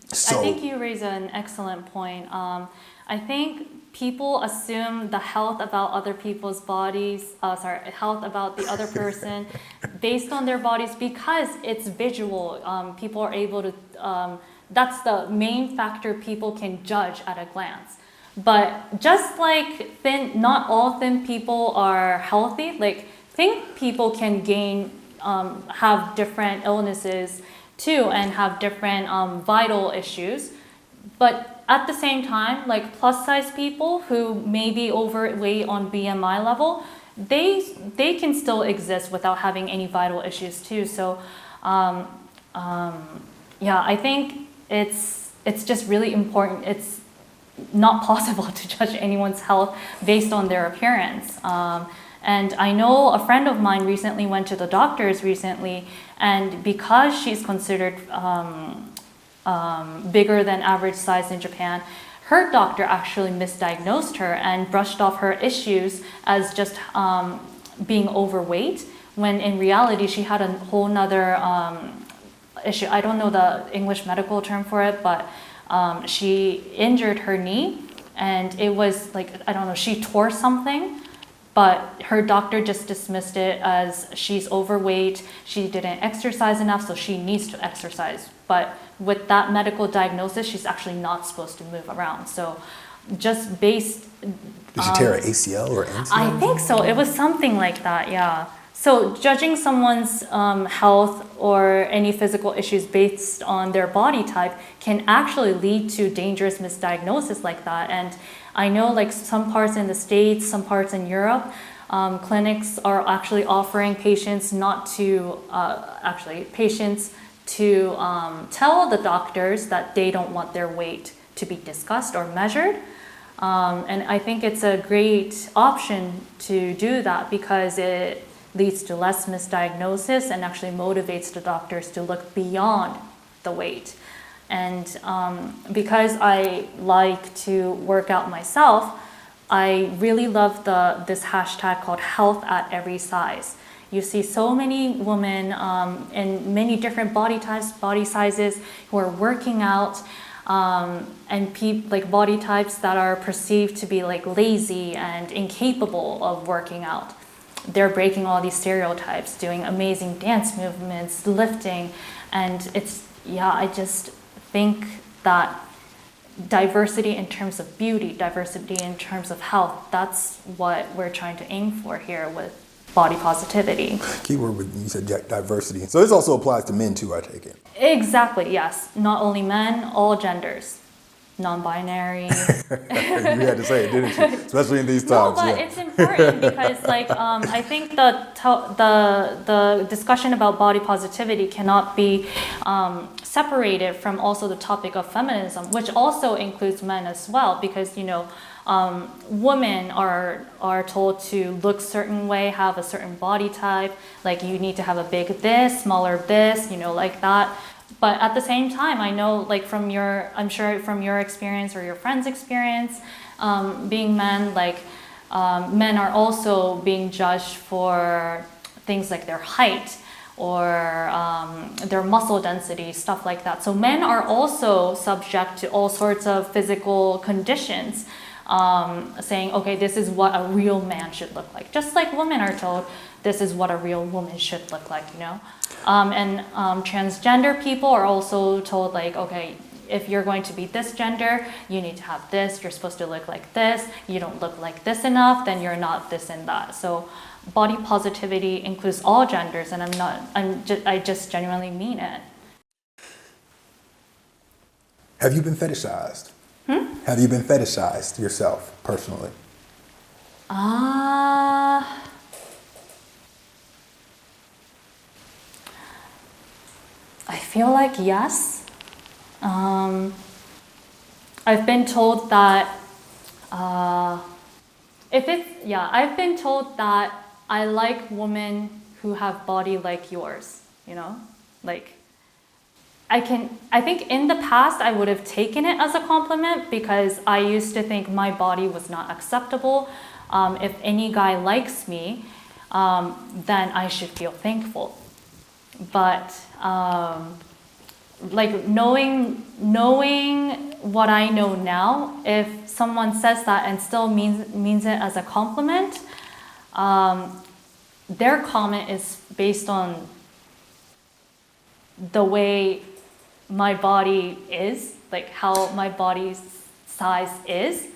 So I think you raise an excellent point. I think people assume the health about other people's bodies, health about the other person based on their bodies, because it's visual. People are able to, that's the main factor people can judge at a glance. But just like not all thin people are healthy, like thin people can have different illnesses too, and have different vital issues. But at the same time, like plus size people who may be overweight on BMI level, they can still exist without having any vital issues too. So I think it's just really important. It's not possible to judge anyone's health based on their appearance. And I know a friend of mine recently went to the doctors recently, and because she's considered bigger than average size in Japan, her doctor actually misdiagnosed her and brushed off her issues as just being overweight, when in reality she had a whole nother issue. I don't know the English medical term for it, but she injured her knee, and it was like, I don't know, she tore something, but her doctor just dismissed it as she's overweight, she didn't exercise enough, so she needs to exercise. But with that medical diagnosis, she's actually not supposed to move around. So just based... Did she tear an ACL or MCL? I think so. It was something like that, yeah. So judging someone's health or any physical issues based on their body type can actually lead to dangerous misdiagnosis like that. And I know like some parts in the States, some parts in Europe, clinics are actually offering patients not to, patients to tell the doctors that they don't want their weight to be discussed or measured. And I think it's a great option to do that, because it leads to less misdiagnosis and actually motivates the doctors to look beyond the weight. And because I like to work out myself, I really love this hashtag called health at every size. You see so many women in many different body types, body sizes, who are working out, and like body types that are perceived to be like lazy and incapable of working out. They're breaking all these stereotypes, doing amazing dance movements, lifting, and I just think that diversity in terms of beauty, diversity in terms of health, that's what we're trying to aim for here with body positivity. Keyword with you said diversity. So this also applies to men too, I take it. Exactly, yes. Not only men, all genders. non-binary. You had to say it, didn't you? Especially in these No, times. but yeah. it's important because, like, I think the discussion about body positivity cannot be separated from also the topic of feminism, which also includes men as well. Because women are told to look certain way, have a certain body type. Like you need to have a big this, smaller this, like that. But at the same time, I know, like I'm sure from your experience or your friend's experience, being men, like men are also being judged for things like their height or their muscle density, stuff like that. So men are also subject to all sorts of physical conditions, saying, okay, this is what a real man should look like. Just like women are told, this is what a real woman should look like, And transgender people are also told, like, okay, if you're going to be this gender, you need to have this, you're supposed to look like this, you don't look like this enough, then you're not this and that. So body positivity includes all genders, and I just genuinely mean it. Have you been fetishized? Have you been fetishized yourself, personally? I feel like yes. I've been told that I've been told that I like women who have body like yours, like I think in the past I would have taken it as a compliment because I used to think my body was not acceptable. If any guy likes me, then I should feel thankful. But like knowing what I know now, if someone says that and still means it as a compliment, their comment is based on the way my body is, like how my body's size is,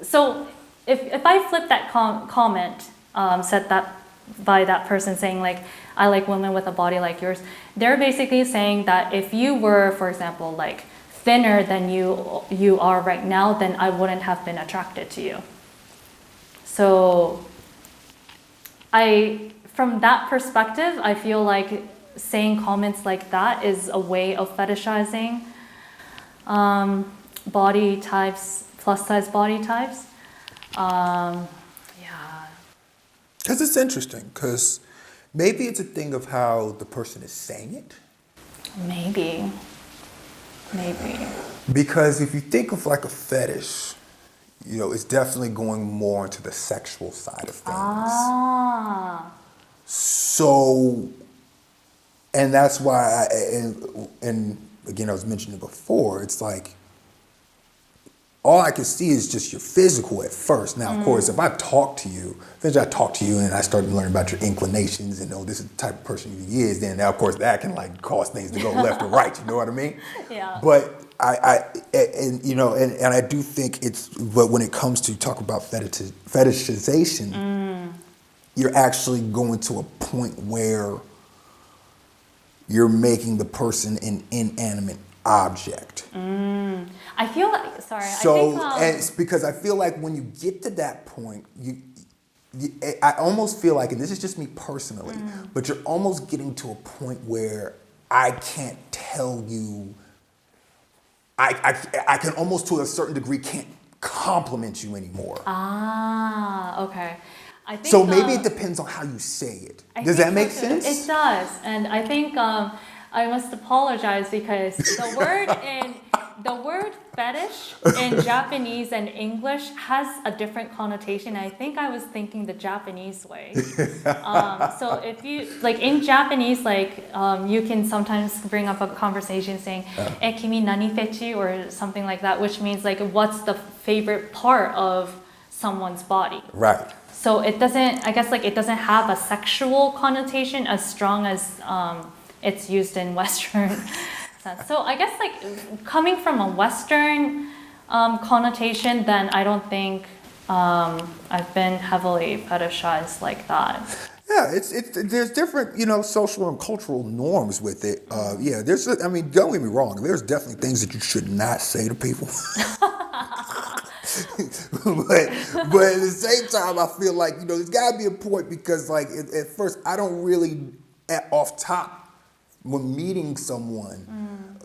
so if I flip that comment, said that by that person saying like, I like women with a body like yours, they're basically saying that if you were, for example, like thinner than you are right now, then I wouldn't have been attracted to you. So from that perspective, I feel like saying comments like that is a way of fetishizing body types, plus size body types. Because it's interesting, because maybe it's a thing of how the person is saying it. Maybe. Because if you think of like a fetish, it's definitely going more into the sexual side of things. So, and that's why, and again, I was mentioning before, it's like, all I can see is just your physical at first. Now, of course, if I talk to you and I start learning about your inclinations and this is the type of person he is, then now, of course, that can like cause things to go left or right. You know what I mean? Yeah. But I do think but when it comes to talk about fetishization, you're actually going to a point where you're making the person an inanimate object. I feel like, sorry. So, and it's because I feel like when you get to that point, I almost feel like, and this is just me personally, but you're almost getting to a point where I can't tell you, I can almost to a certain degree can't compliment you anymore. Okay. I think, so maybe it depends on how you say it. Does that make sense? It does. And I think I must apologize because the word fetish in Japanese and English has a different connotation. I think I was thinking the Japanese way. So if you, like in Japanese, like you can sometimes bring up a conversation saying, kimi nani fechi, or something like that, which means like, what's the favorite part of someone's body? Right. So it doesn't have a sexual connotation as strong as it's used in Western sense. So I guess like coming from a Western connotation, then I don't think I've been heavily fetishized like that. Yeah, Yeah, it's there's different, social and cultural norms with it. Yeah, I mean, don't get me wrong. There's definitely things that you should not say to people. but at the same time, I feel like, there's got to be a point because, like, at first, I don't really, off top, when meeting someone,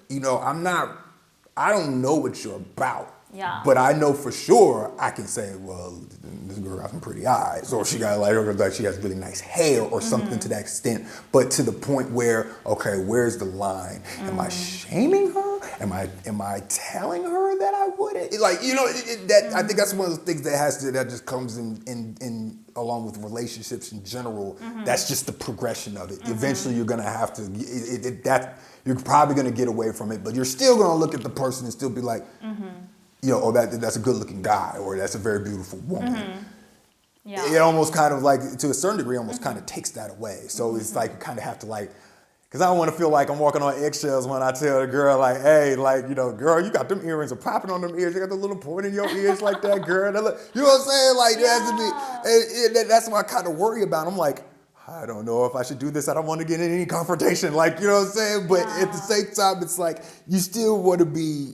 I don't know what you're about. Yeah. But I know for sure I can say, well, this girl got some pretty eyes, or she got like she has really nice hair, or something to that extent. But to the point where, okay, where's the line? Am I shaming her? Am I telling her that I wouldn't? Like, I think that's one of the things that just comes in along with relationships in general. That's just the progression of it. Eventually, you're gonna have to you're probably gonna get away from it, but you're still gonna look at the person and still be like. Oh, that's a good-looking guy, or that's a very beautiful woman. Yeah. It almost kind of like, to a certain degree, almost kind of takes that away. So it's like you kind of have to because I don't want to feel like I'm walking on eggshells when I tell a girl like, hey, like, girl, you got them earrings are popping on them ears. You got the little point in your ears like that, girl. You know what I'm saying? Like, there has to be, that's what I kind of worry about. I'm like, I don't know if I should do this. I don't want to get in any confrontation. Like, you know what I'm saying? But at the same time, it's like, you still want to be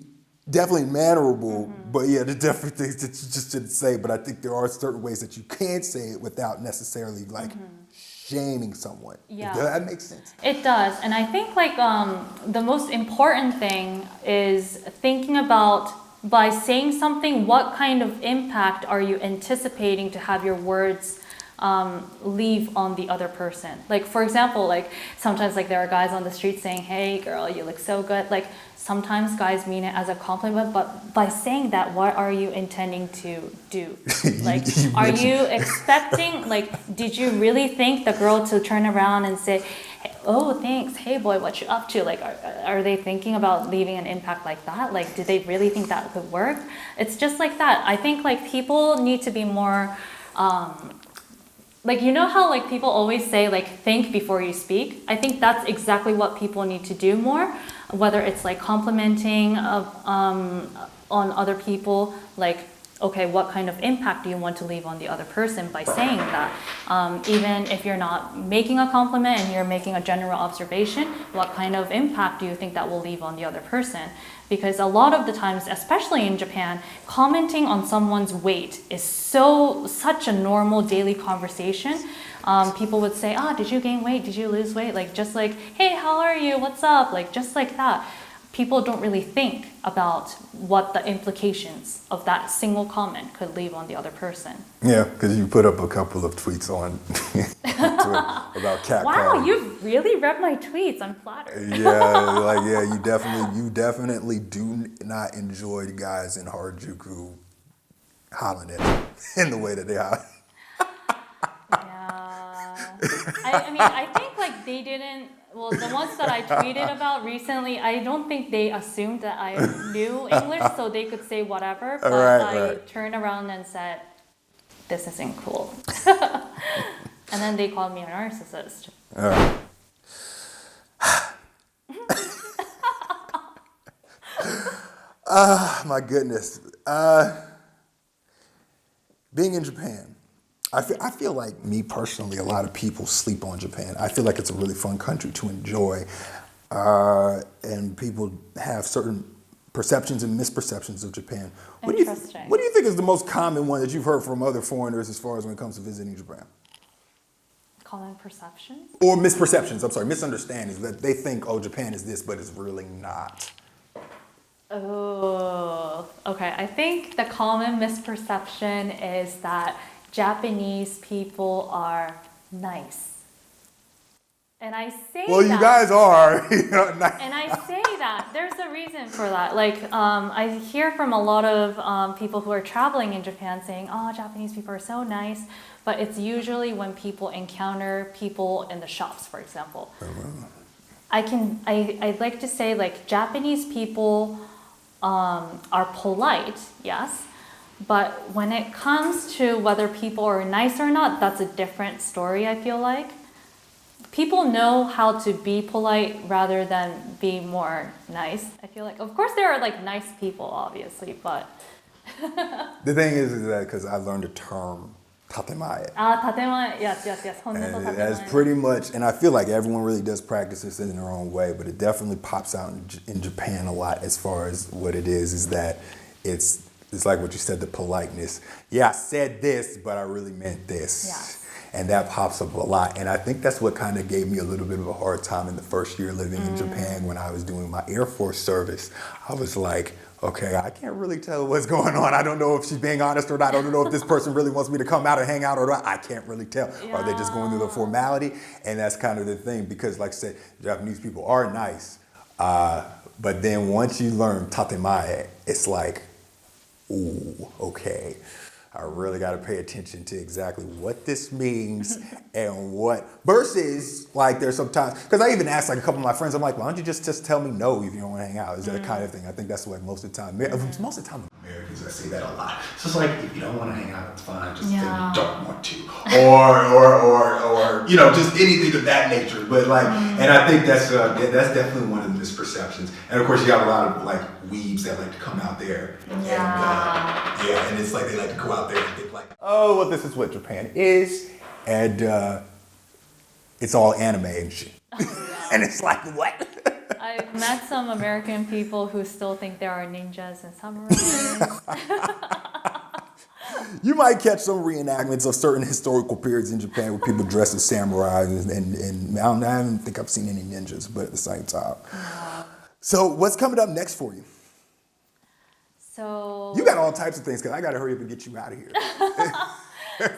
definitely mannerable, but yeah, there's definitely things that you just shouldn't say. But I think there are certain ways that you can say it without necessarily shaming someone. Yeah. Does that make sense? It does, and I think the most important thing is thinking about, by saying something, what kind of impact are you anticipating to have your words leave on the other person. Like, for example, like sometimes like there are guys on the street saying, hey girl, you look so good. Like sometimes guys mean it as a compliment, but by saying that, what are you intending to do? Like, are you expecting, like, did you really think the girl to turn around and say, oh, thanks, hey boy, what you up to? Like, are they thinking about leaving an impact like that? Like, did they really think that could work? It's just like that. I think like people need to be more, like, you know how like people always say like think before you speak? I think that's exactly what people need to do more, whether it's like complimenting on other people, like, okay, what kind of impact do you want to leave on the other person by saying that? Even if you're not making a compliment and you're making a general observation, what kind of impact do you think that will leave on the other person? Because a lot of the times, especially in Japan, commenting on someone's weight is such a normal daily conversation. People would say, did you gain weight? Did you lose weight? Like, just like, hey, how are you? What's up? Like, just like that. People don't really think about what the implications of that single comment could leave on the other person. Yeah, because you put up a couple of tweets on about catcalling. Wow, you've really read my tweets. I'm flattered. You definitely do not enjoy the guys in Harajuku hollering at you in the way that they holler. Yeah. I think like they didn't. Well, the ones that I tweeted about recently, I don't think they assumed that I knew English, so they could say whatever. But I turned around and said, this isn't cool. And then they called me a narcissist. All right. My goodness. Being in Japan. I feel like, me personally, a lot of people sleep on Japan. I feel like it's a really fun country to enjoy. And people have certain perceptions and misperceptions of Japan. What do you think is the most common one that you've heard from other foreigners as far as when it comes to visiting Japan? Common perceptions? Or misperceptions, I'm sorry, misunderstandings. That they think, oh, Japan is this, but it's really not. Oh, okay. I think the common misperception is that Japanese people are nice. And I say well, you guys are. Nice. And I say that. There's a reason for that. Like, I hear from a lot of people who are traveling in Japan saying, oh, Japanese people are so nice. But it's usually when people encounter people in the shops, for example. I'd like to say, like, Japanese people are polite, yes. But when it comes to whether people are nice or not, that's a different story, I feel like. People know how to be polite rather than be more nice, I feel like. Of course, there are like nice people, obviously, but... The thing is that because I learned a term tatemae. Tatemae, yes. And Honno to that's tatemae. pretty much, and I feel like everyone really does practice this in their own way, but it definitely pops out in Japan a lot as far as what it is that it's like what you said, the politeness. Yeah, I said this, but I really meant this. Yes. And that pops up a lot. And I think that's what kind of gave me a little bit of a hard time in the first year living in Japan when I was doing my Air Force service. I was like, okay, I can't really tell what's going on. I don't know if she's being honest or not. I don't know if this person really wants me to come out and hang out or not. I can't really tell. Yeah. Are they just going through the formality? And that's kind of the thing because, like I said, Japanese people are nice. But then once you learn tatemae, it's like, ooh, okay. I really got to pay attention to exactly what this means and what, versus like there's sometimes, because I even asked like a couple of my friends, I'm like, why don't you just tell me no if you don't want to hang out? Is that kind of thing? I think that's what most of the time, Americans, I say that a lot. So it's like, if you don't want to hang out, it's fine. Just say you don't want to. Or just anything of that nature. But like, and I think that's definitely one of the misperceptions. And of course, you got a lot of like weebs that like to come out there. Yeah. And it's like they like to go out there and think like, oh, well, this is what Japan is. And it's all anime and shit. And it's like, what? I've met some American people who still think there are ninjas and samurais. You might catch some reenactments of certain historical periods in Japan where people dress as samurais, and I don't think I've seen any ninjas, but at the same time. Yeah. So what's coming up next for you? So You got all types of things, because I got to hurry up and get you out of here.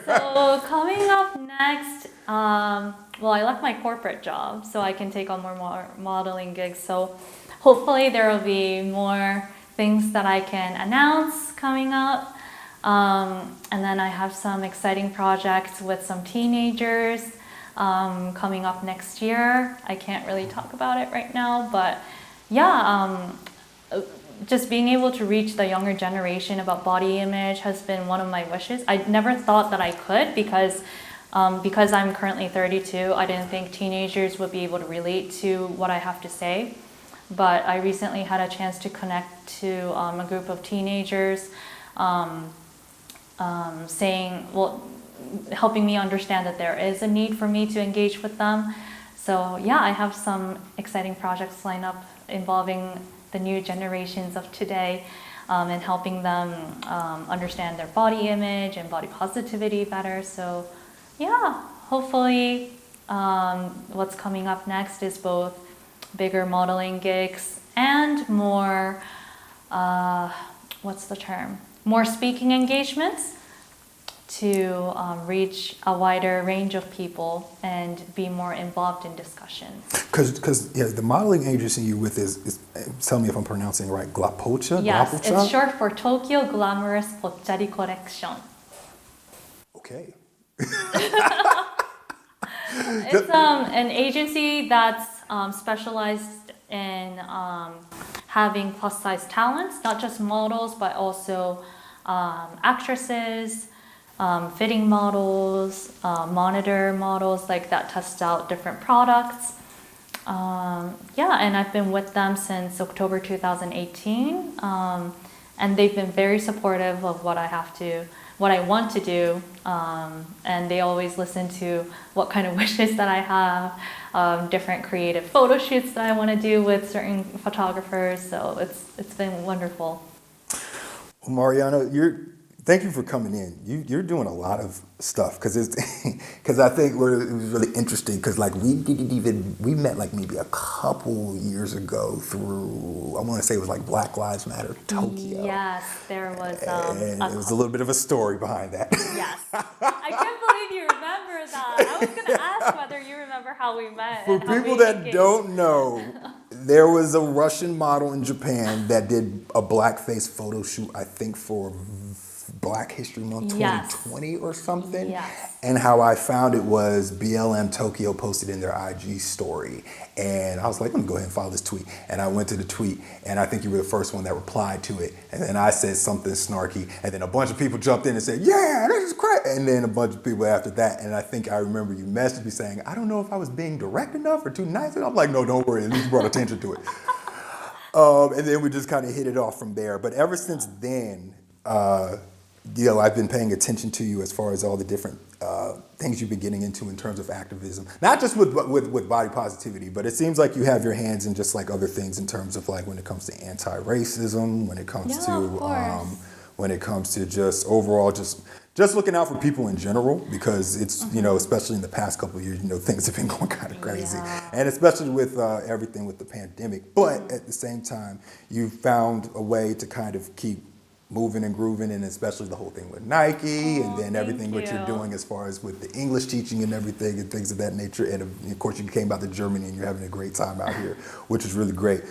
So coming up next, well, I left my corporate job so I can take on more modeling gigs. So hopefully there will be more things that I can announce coming up. And then I have some exciting projects with some teenagers coming up next year. I can't really talk about it right now, but yeah, just being able to reach the younger generation about body image has been one of my wishes. I never thought that I could because I'm currently 32, I didn't think teenagers would be able to relate to what I have to say. But I recently had a chance to connect to a group of teenagers helping me understand that there is a need for me to engage with them. So yeah, I have some exciting projects lined up involving the new generations of today and helping them understand their body image and body positivity better. So yeah, hopefully what's coming up next is both bigger modeling gigs and more, more speaking engagements to reach a wider range of people and be more involved in discussions. Because the modeling agency you're with is, tell me if I'm pronouncing it right, GLAPOCHA? Yes, GLAPOCHA? it's short for Tokyo Glamorous Pochari Collection. Okay. It's an agency that's specialized in having plus size talents, not just models, but also actresses, fitting models, monitor models like that test out different products. And I've been with them since October 2018, and they've been very supportive of what I want to do, and they always listen to what kind of wishes that I have, different creative photo shoots that I want to do with certain photographers. So it's been wonderful. Well, Mariana, thank you for coming in. You're doing a lot of stuff because I think it was really interesting because like we met like maybe a couple years ago through, I want to say it was like Black Lives Matter Tokyo. Yes, there was. And there was a little bit of a story behind that. Yes, I can't believe you remember that. I was going to ask whether you remember how we met. For people that don't know, there was a Russian model in Japan that did a blackface photo shoot, I think for Black History Month 2020 or something. Yes. And how I found it was BLM Tokyo posted in their IG story. And I was like, let me go ahead and follow this tweet. And I went to the tweet, and I think you were the first one that replied to it. And then I said something snarky, and then a bunch of people jumped in and said, yeah, this is great. And then a bunch of people after that. And I think I remember you messaged me saying, I don't know if I was being direct enough or too nice. And I'm like, no, don't worry. At least you brought attention to it. And then we just kind of hit it off from there. But ever since then, you know, I've been paying attention to you as far as all the different things you've been getting into in terms of activism, not just with body positivity, but it seems like you have your hands in just like other things in terms of like when it comes to anti-racism, when it comes when it comes to just overall just looking out for people in general, because it's, you know, especially in the past couple of years, you know, things have been going kind of crazy. And especially with everything with the pandemic. But at the same time, you found a way to kind of keep moving and grooving, and especially the whole thing with Nike, and then everything what you're doing as far as with the English teaching and everything and things of that nature. And of course, you came out to Germany and you're having a great time out here, which is really great.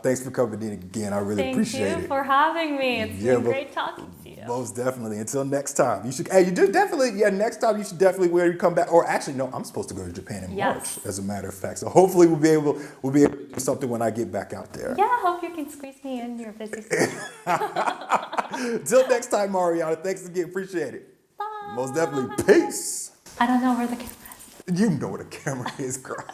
Thanks for coming in again. I really appreciate it. Thank you for having me. It's been great talking to you. Most definitely. Until next time, you should. Hey, you do definitely. Yeah, next time you should definitely when you come back. Or actually, no, I'm supposed to go to Japan in March, as a matter of fact. So hopefully we'll be able to do something when I get back out there. Yeah, I hope you can squeeze me in your busy schedule. Until next time, Mariana. Thanks again. Appreciate it. Bye. Most definitely. Peace. I don't know where the camera is. You know where the camera is, girl.